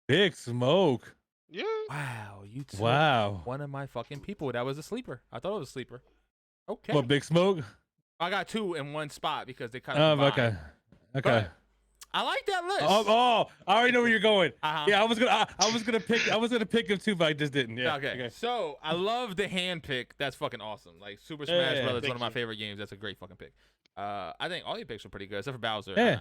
Big Smoke. Yeah. Wow, you took Wow. one of my fucking people. That was a sleeper. I thought it was a sleeper. Okay. What, Big Smoke? I got 2 in one spot because they kind Oh, of combined. okay. Okay. But I like that list. Oh, I already know where you're going. Uh-huh. Yeah, I was gonna pick him too, but I just didn't. Yeah. Okay. So I love the hand pick. That's fucking awesome. Like Super Smash Yeah, Brothers, thank one of my you. favorite games. That's a great fucking pick. I think all your picks were pretty good, except for Bowser. Yeah.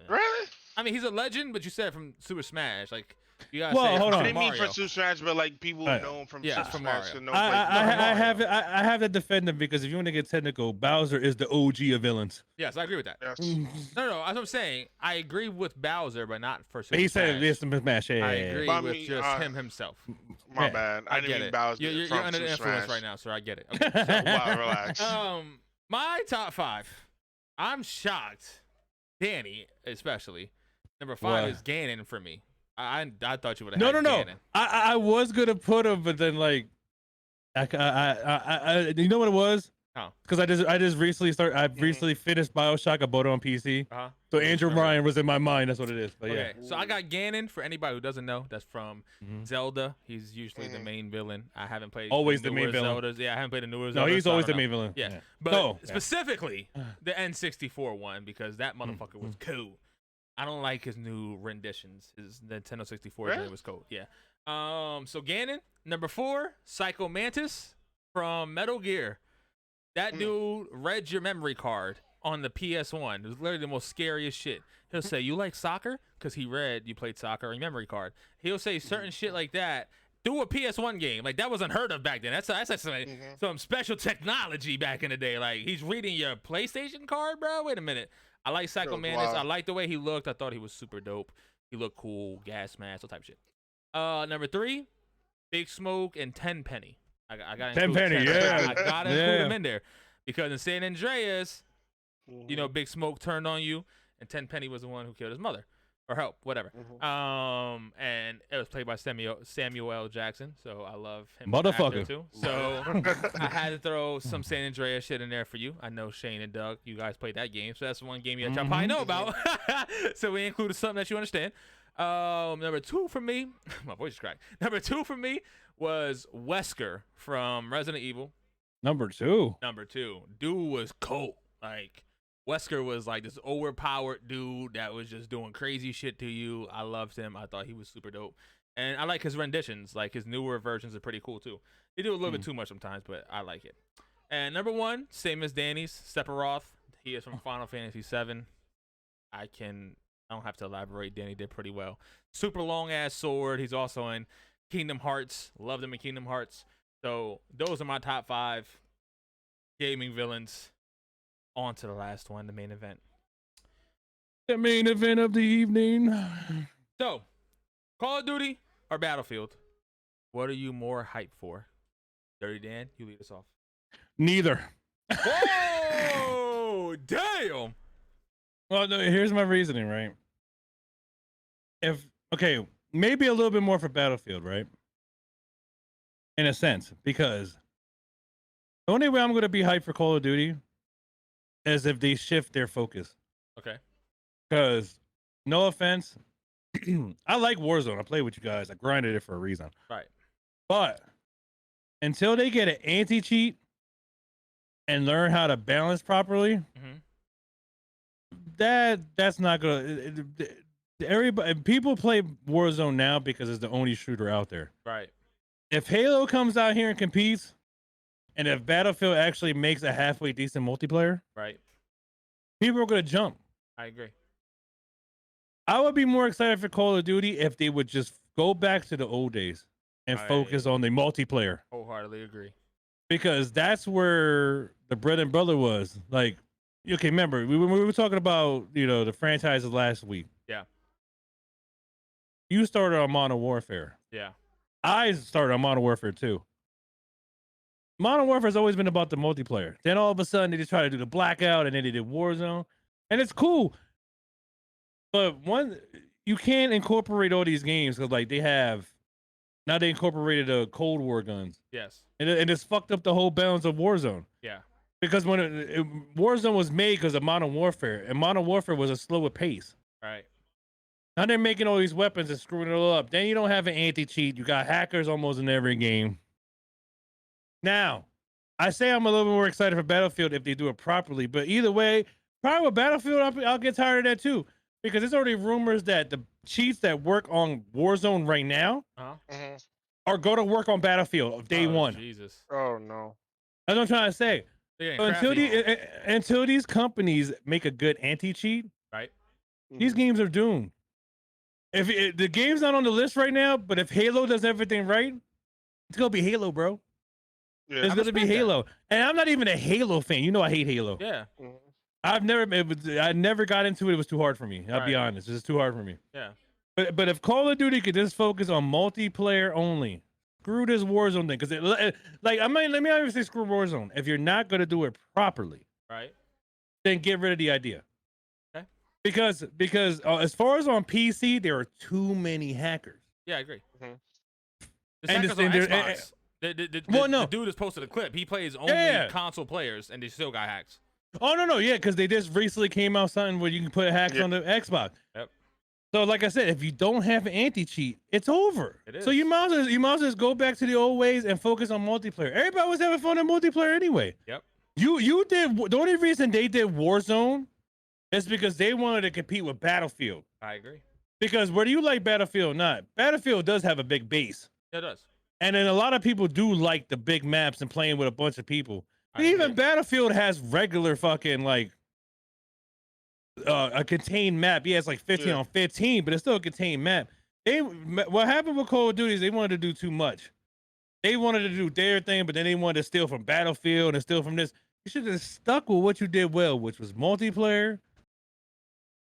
Really? I mean, he's a legend, but you said from Super Smash. Like you gotta Well, say hold from on. I didn't mean Mario. for Super Smash, but like people Right. know him from Yeah, Super from Smash. Mario. So no, I have to defend him because if you want to get technical, Bowser is the OG of villains. Yes, I agree with that. Yes. No, that's what I'm saying. I agree with Bowser, but not for Super He Smash. said this is Smash. Yeah, I yeah, yeah. agree But I with mean, just him himself. My Yeah. bad. I I didn't get mean it. Bowser You're from under the Super influence Smash. right now, sir. I get it. Okay, so, Wow, relax. my top 5. I'm shocked. Danny, especially. Number 5 What? is Ganon for me. I thought you would have No, had no. Ganon. I was gonna put him, but then like, you know what it was? Huh. Because I just recently started. I recently finished Bioshock. I bought it on PC. Uh-huh. So Andrew Remember that. Ryan was in my mind. That's what it is. But Okay, yeah. so I got Ganon. For anybody who doesn't know, that's from Mhm. Zelda. He's usually the Mhm. main villain. I haven't played Always the main newer villain. Zeldas. Yeah, I haven't played the newer Zeldas. No, he's so I always don't the know. main villain. Yeah, but So, yeah. specifically the N64 one because that motherfucker was cool. I don't like his new renditions. His Nintendo 64 Really? joint was cool. Yeah. So Ganon, number 4, Psycho Mantis from Metal Gear. That dude read your memory card on the PS1. It was literally the most scariest shit. He'll say, "You like soccer?" Because he read you played soccer on your memory card. He'll say certain shit like that through a PS1 game. Like that was unheard of back then. That's some special technology back in the day. Like he's reading your PlayStation card, bro. Wait a minute. I like Psycho That was Mantis. wild. I like the way he looked. I thought he was super dope. He looked cool, gas mask, all type of shit. Number 3, Big Smoke and Tenpenny. I got Tenpenny, include yeah. I gotta Yeah. include him in there because in San Andreas, you know, Big Smoke turned on you, and Tenpenny was the one who killed his mother or help, whatever. And it was played by Samuel L. Jackson, so I love him. as an actor, Motherfucker. too. So I had to throw some San Andreas shit in there for you. I know Shane and Doug, you guys played that game, so that's one game y'all probably know about. So we included something that you understand. Number 2 for me, my voice is cracked. Number 2 for me was Wesker from Resident Evil. Number 2. Number 2, dude was cold. Like Wesker was like this overpowered dude that was just doing crazy shit to you. I loved him. I thought he was super dope, and I like his renditions. Like his newer versions are pretty cool too. They do a little bit too much sometimes, but I like it. And number 1, same as Danny's, Sephiroth. He is from Final Fantasy VII. I don't have to elaborate. Danny did pretty well. Super long ass sword. He's also in Kingdom Hearts. Loved him in Kingdom Hearts. So those are my top 5 gaming villains. On to the last one, the main event. The main event of the evening. So, Call of Duty or Battlefield? What are you more hyped for? Dirty Dan, you lead us off. Neither. Whoa! Damn! Well, no, here's my reasoning, right? Okay, maybe a little bit more for Battlefield, right? In a sense, because the only way I'm going to be hyped for Call of Duty is if they shift their focus. Okay. Because, no offense, I like Warzone. I play with you guys. I grinded it for a reason. Right. But until they get an anti-cheat and learn how to balance properly, that's not gonna. Everybody, people play Warzone now because it's the only shooter out there. Right. If Halo comes out here and competes, and if Battlefield actually makes a halfway decent multiplayer, Right. people are gonna jump. I agree. I would be more excited for Call of Duty if they would just go back to the old days and focus on the multiplayer. Wholeheartedly agree. Because that's where the bread and butter was. Like, okay, remember, we were talking about, the franchises last week. Yeah. You started on Modern Warfare. Yeah. I started on Modern Warfare 2. Modern Warfare has always been about the multiplayer. Then all of a sudden they just try to do the Blackout, and then they did Warzone, and it's cool. But you can't incorporate all these games because like they incorporated the Cold War guns, Yes. and it's fucked up the whole balance of Warzone. Yeah. Because when Warzone was made because of Modern Warfare, and Modern Warfare was a slower pace. Right. Now they're making all these weapons and screwing it all up. Then you don't have an anti-cheat. You got hackers almost in every game. Now, I say I'm a little bit more excited for Battlefield if they do it properly. But either way, probably with Battlefield, I'll get tired of that too. Because there's already rumors that the cheats that work on Warzone right now are going to work on Battlefield day one. Jesus. Oh no. That's what I'm trying to say. Until Until these companies make a good anti-cheat, right, these games are doomed. If the game's not on the list right now, but if Halo does everything right, it's gonna be Halo, bro. Yeah. It's gonna be Halo, and I'm not even a Halo fan. You know I hate Halo. Yeah. I never got into it. It was too hard for me. I'll be honest. It's too hard for me. Yeah. But if Call of Duty could just focus on multiplayer only, screw this Warzone thing. Because let me not even say screw Warzone. If you're not gonna do it properly, right, then get rid of the idea. Okay. Because as far as on PC, there are too many hackers. Yeah, I agree. The And hackers on Xbox. The dude has posted a clip. He plays only console players, and they still got hacks. Oh no, yeah, because they just recently came out something where you can put hacks on the Xbox. Yep. So like I said, if you don't have an anti-cheat, it's over. It is. So you might as well just go back to the old ways and focus on multiplayer. Everybody was having fun in multiplayer anyway. Yep. You did the only reason they did Warzone is because they wanted to compete with Battlefield. I agree. Because whether you like Battlefield or not, Battlefield does have a big base. It does. And then a lot of people do like the big maps and playing with a bunch of people. Even Battlefield has regular fucking like a contained map. Yeah, it's like 15 on 15, but it's still a contained map. What happened with Call of Duty is they wanted to do too much. They wanted to do their thing, but then they wanted to steal from Battlefield and steal from this. You should have stuck with what you did well, which was multiplayer.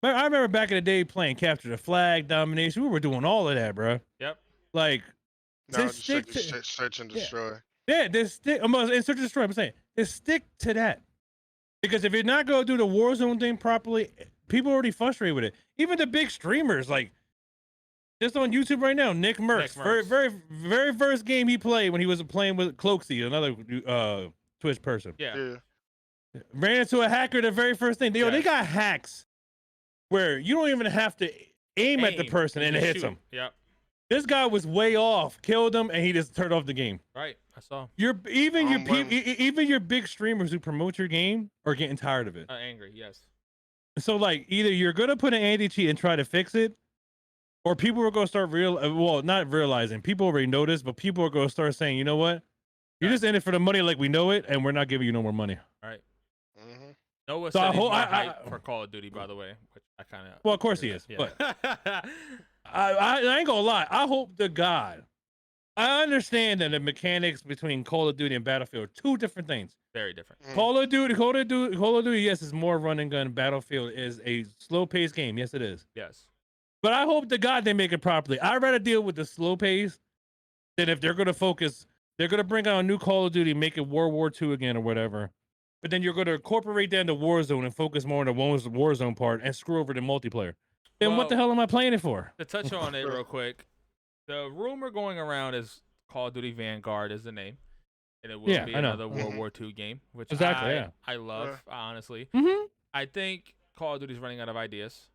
But I remember back in the day playing Capture the Flag, Domination. We were doing all of that, bro. Yep. Like, no, just search and destroy. Yeah, just stick. I'm search and destroy. I'm saying, just stick to that. Because if you're not gonna do the Warzone thing properly, people are already frustrated with it. Even the big streamers, like just on YouTube right now, Nick Merckx, very first game he played when he was playing with Cloaksy, another Twitch person. Yeah. Ran into a hacker the very first thing. They got hacks where you don't even have to aim at the person and it hits them. Yep. This guy was way off, killed him, and he just turned off the game. Right, I saw. Even your big streamers who promote your game are getting tired of it. Angry, yes. So like, either you're gonna put an anti-cheat and try to fix it, or people are gonna start not realizing. People already noticed, but people are gonna start saying, you know what? You're just in it for the money, like we know it, and we're not giving you no more money. Right. Noah said he's more hype for Call of Duty, by the way, which I kind of. Well, of course he is, but I ain't gonna lie. I hope to God. I understand that the mechanics between Call of Duty and Battlefield are two different things. Very different. Call of Duty, yes, is more run and gun. Battlefield is a slow-paced game. Yes, it is. Yes. But I hope to God they make it properly. I'd rather deal with the slow pace than if they're gonna focus. They're gonna bring out a new Call of Duty, make it World War II again or whatever. But then you're gonna incorporate that into Warzone and focus more on the Warzone part and screw over the multiplayer. Then what the hell am I playing it for? To touch on it real quick, the rumor going around is Call of Duty Vanguard is the name, and it will be another World War II game, which I love, honestly. I think Call of Duty's running out of ideas.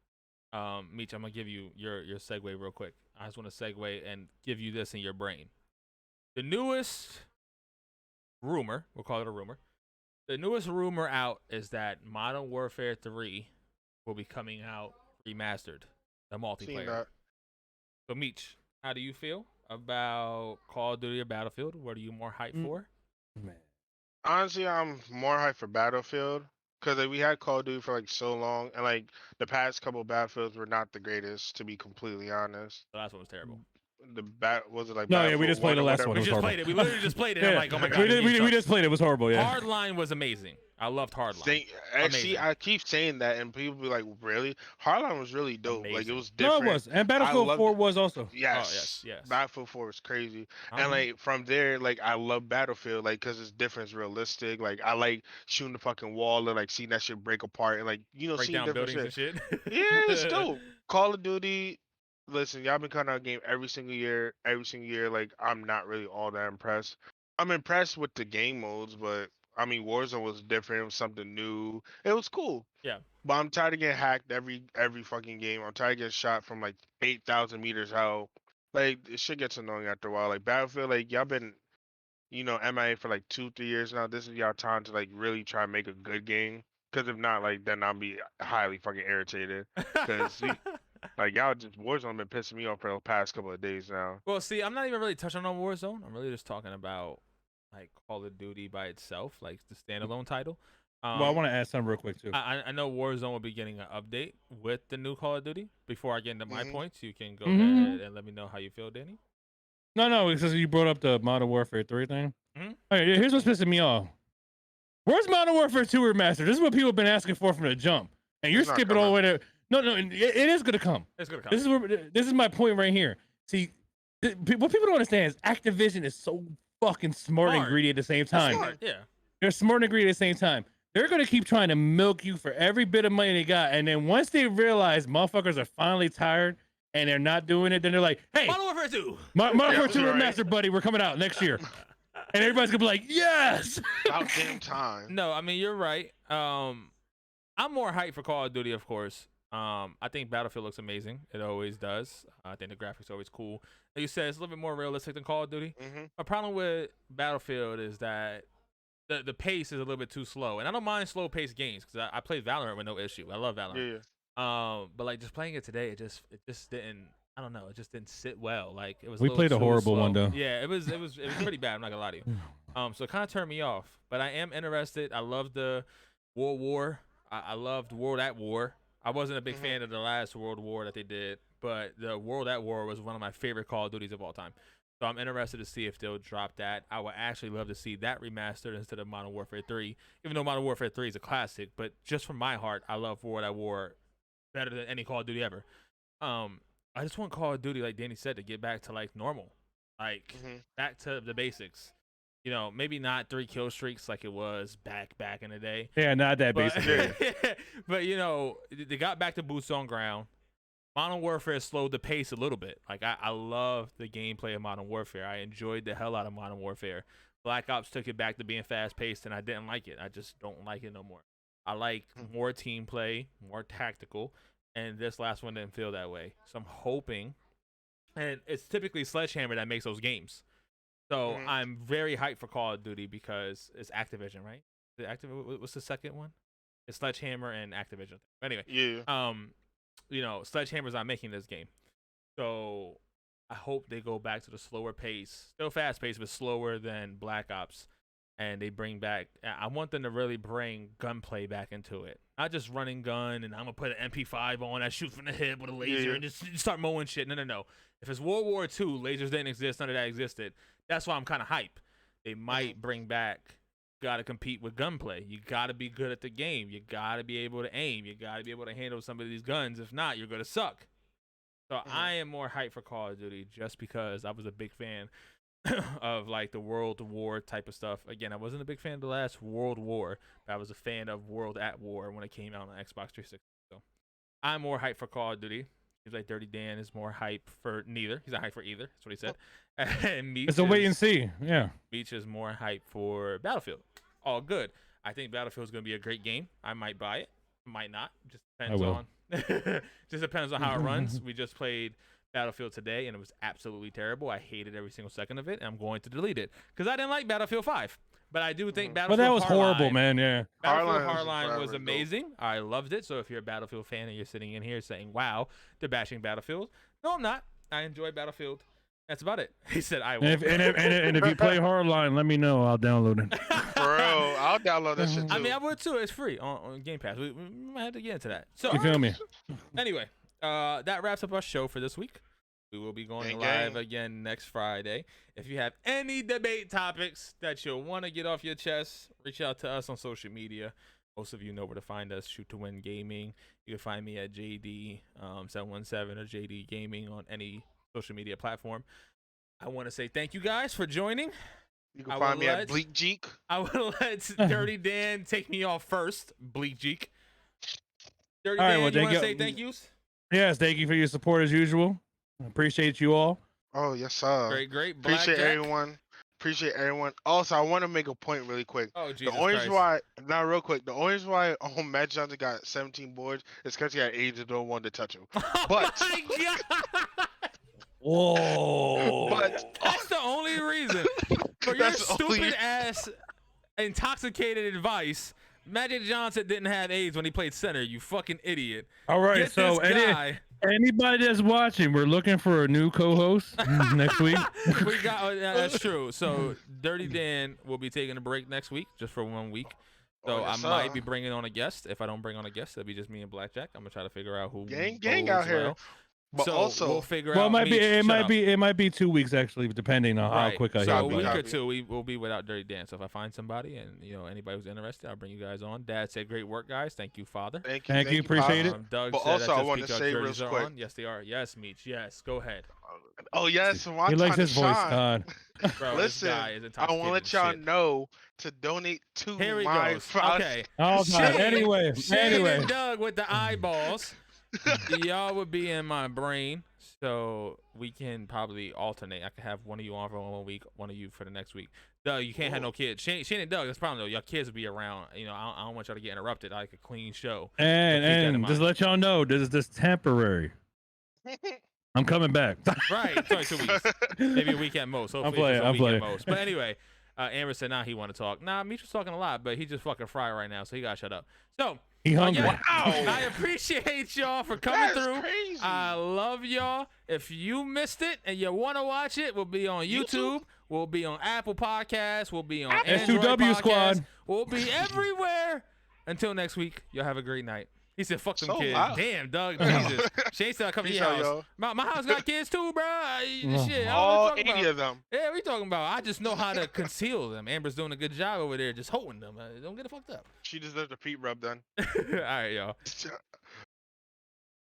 Meech, I'm gonna give you your segue real quick. I just want to segue and give you this in your brain. The newest rumor, we'll call it a rumor. The newest rumor out is that Modern Warfare 3 will be coming out remastered, the multiplayer. So, Meech, how do you feel about Call of Duty or Battlefield? What are you more hyped for? Man. Honestly, I'm more hyped for Battlefield because we had Call of Duty for like so long, and like the past couple of Battlefields were not the greatest, to be completely honest. So that's what was terrible. The bat was it like No, yeah, we Battlefield just played 1 the or last whatever? one. We It was just horrible. played it. We literally just played it. I'm like, oh my god. we, this game's we sucks. just played it. It was horrible. Yeah. Hardline was amazing. I loved Hardline. Actually, Amazing. I keep saying that, and people be like, "Really?" Hardline was really dope. Like it Amazing. was No, different. it was, and I Battlefield loved 4 it. was also. Yes, yes. Battlefield 4 was crazy, and Uh-huh. like from there, like I love Battlefield, like because it's different, it's realistic. Like I like shooting the fucking wall and like seeing that shit break apart, and like Break seeing down different buildings shit. and shit. Yeah, it's dope. Call of Duty. Listen, y'all been coming out a game every single year, every single year. Like I'm not really all that impressed. I'm impressed with the game modes, but I mean Warzone was different. It was something new. It was cool. Yeah. But I'm tired of getting hacked every fucking game. I'm tired of getting shot from like 8,000 meters out. Like it shit gets annoying after a while. Like Battlefield, like y'all been MIA for like 2-3 years now. This is y'all time to like really try and make a good game. Cause if not, like then I'll be highly fucking irritated. Cause like y'all just Warzone been pissing me off for the past couple of days now. Well, see, I'm not even really touching on Warzone. I'm really just talking about like Call of Duty by itself, like the standalone title. Well, I want to add something real quick too. I know Warzone will be getting an update with the new Call of Duty. Before I get into my points, you can go ahead and let me know how you feel, Danny. No, because you brought up the Modern Warfare 3 thing. Mhm. All right, here's what's pissing me off. Where's Modern Warfare 2 Remastered? This is what people have been asking for from the jump, and you're It's not skipping all the way coming. to. No, it is gonna come. It's gonna come. This is my point right here. See, what people don't understand is Activision is so fucking smart and greedy at the same time. Smart, yeah. They're smart and greedy at the same time. They're gonna keep trying to milk you for every bit of money they got, and then once they realize motherfuckers are finally tired and they're not doing it, then they're like, "Hey, Modern Warfare 2. Modern Warfare 2 right. Remastered, buddy, we're coming out next year," and everybody's gonna be like, "Yes!" About damn time. No, I mean you're right. I'm more hyped for Call of Duty, of course. I think Battlefield looks amazing. It always does. I think the graphics are always cool. Like you said, it's a little bit more realistic than Call of Duty. Mm-hmm. My problem with Battlefield is that the pace is a little bit too slow, and I don't mind slow paced games because I played Valorant with no issue. I love Valorant. Yeah. But like just playing it today, it just didn't. I don't know. It just didn't sit well. Like it was. We played a too horrible slow. one though. Yeah, it was pretty bad. I'm not gonna lie to you. So it kind of turned me off. But I am interested. I love the World War. I loved World at War. I wasn't a big fan of the last World War that they did, but the World at War was one of my favorite Call of Duties of all time. So I'm interested to see if they'll drop that. I would actually love to see that remastered instead of Modern Warfare 3, even though Modern Warfare 3 is a classic. But just from my heart, I love World at War better than any Call of Duty ever. I just want Call of Duty, like Danny said, to get back to like normal, like back to the basics. You know, maybe not 3 kill streaks like it was back in the day. Yeah, not that basic. But you know, they got back to boots on ground. Modern Warfare slowed the pace a little bit. Like I love the gameplay of Modern Warfare. I enjoyed the hell out of Modern Warfare. Black Ops took it back to being fast paced, and I didn't like it. I just don't like it no more. I like more team play, more tactical, and this last one didn't feel that way. So I'm hoping, and it's typically Sledgehammer that makes those games. So I'm very hyped for Call of Duty because it's Activision, right? What's the second one? It's Sledgehammer and Activision. Anyway, you know, Sledgehammer's not making this game, so I hope they go back to the slower pace, still fast paced, but slower than Black Ops, and they bring back. I want them to really bring gunplay back into it, not just running gun and I'm gonna put an MP5 on, I shoot from the hip with a laser and just start mowing shit. No. If it's World War II, lasers didn't exist, none of that existed. That's why I'm kind of hype. They might bring back. Got to compete with gunplay. You got to be good at the game. You got to be able to aim. You got to be able to handle some of these guns. If not, you're going to suck. So I am more hyped for Call of Duty just because I was a big fan of like the World War type of stuff. Again, I wasn't a big fan of the last World War, but I was a fan of World at War when it came out on Xbox 360. So I'm more hyped for Call of Duty. Seems like Dirty Dan is more hype for neither. He's not hyped for either. That's what he said. And Meech It's a wait and see. Yeah. Meech is more hype for Battlefield. All good. I think Battlefield is going to be a great game. I might buy it. Might not. Just depends on. Just depends on how it runs. We just played Battlefield today, and it was absolutely terrible. I hated every single second of it, and I'm going to delete it because I didn't like Battlefield 5. But I do think Battlefield. But that was Hardline, horrible, man. Yeah. Battlefield Hardline was amazing. I loved it. So if you're a Battlefield fan and you're sitting in here saying, "Wow, they're bashing Battlefield," no, I'm not. I enjoy Battlefield. That's about it. He said, "I will." And if you play Hardline, let me know. I'll download it. Bro, I'll download that shit too. I mean, I would too. It's free on Game Pass. We might have to get into that. So You feel me? anyway, that wraps up our show for this week. We will be going Gang, live gang. again next Friday. If you have any debate topics that you'll want to get off your chest, reach out to us on social media. Most of you know where to find us. Shoot to Win Gaming. You can find me at JD 717 or JD Gaming on any social media platform. I want to say thank you guys for joining. You can find me at Bleak Jeek. I will let Dirty Dan take me off first. Bleak Jeek. Dirty All right, Dan, well, you want to thank say you. thank yous? Yes, thank you for your support as usual. I appreciate you all. Oh, yes, sir. Great. Appreciate Blackjack. everyone. Appreciate everyone. Also, I want to make a point really quick. Oh, Jesus The only Christ. reason why, not real quick, the only reason why Matt Johnson got 17 boards is because he had AIDS and no one to touch him. But, Oh my God. Whoa. but That's the only reason. For your That's the only- stupid ass intoxicated advice, Magic Johnson didn't have AIDS when he played center, you fucking idiot. All right, Get so this guy. anybody that's watching, we're looking for a new co-host next week. We got that's true. So Dirty Dan will be taking a break next week, just for 1 week. So Oh, yes, I might sir. be bringing on a guest. If I don't bring on a guest, it'll be just me and Blackjack. I'm gonna try to figure out who gang goes out here. well. But So also, we'll figure Well, out. it might be. Meech, It shut might up. be. It might be 2 weeks actually, depending on how Right. quick I So hear. a week about or it. two, we will be without Dirty Dan. So if I find somebody, and anybody who's interested, I'll bring you guys on. Dad said, "Great work, guys. Thank you, Father." thank you. Thank you, appreciate Pop. it. Doug But said also, that I just want to because say jerseys real are quick. on. Yes, they are. Yes, Meech. Yes, go ahead. Oh, yes. My He likes time his to voice. shine. Bro, Listen, this guy is I intoxicated want to let as y'all shit. know to donate to Here he my goes. product. Okay. Oh God. Shane- Anyway. Shane and Doug with the eyeballs. Y'all would be in my brain, so we can probably alternate. I could have one of you on for 1 week, one of you for the next week. Doug, you can't have no kids. Shane and Doug, that's the problem though. Your kids will be around. I don't want y'all to get interrupted. I like a clean show. keep that in And just mind. let y'all know, this is just temporary. I'm coming back. Right, it's only 2 weeks. Maybe a week at most. Hopefully it's just a I'm week playing. at most. But anyway, Amber said, he want to talk. Nah, Meech was talking a lot, but he just fucking fried right now, so he got to shut up. So, He hungry. yeah, Wow. I appreciate y'all for coming That's through. crazy. I love y'all. If you missed it and you want to watch it, we'll be on YouTube. We'll be on Apple Podcasts. We'll be on Android S2W Podcasts. squad. We'll be everywhere. Until next week, y'all have a great night. He said, fuck them So kids. loud. Damn, Doug, Jesus. Shane said, come to Peace your out, house. y'all. My house got kids too, bro. Shit, I All don't know what 80 you're talking of about. them. Yeah, we talking about. I just know how to conceal them. Amber's doing a good job over there just holding them. Don't get it fucked up. She deserves a feet rub done. All right, y'all.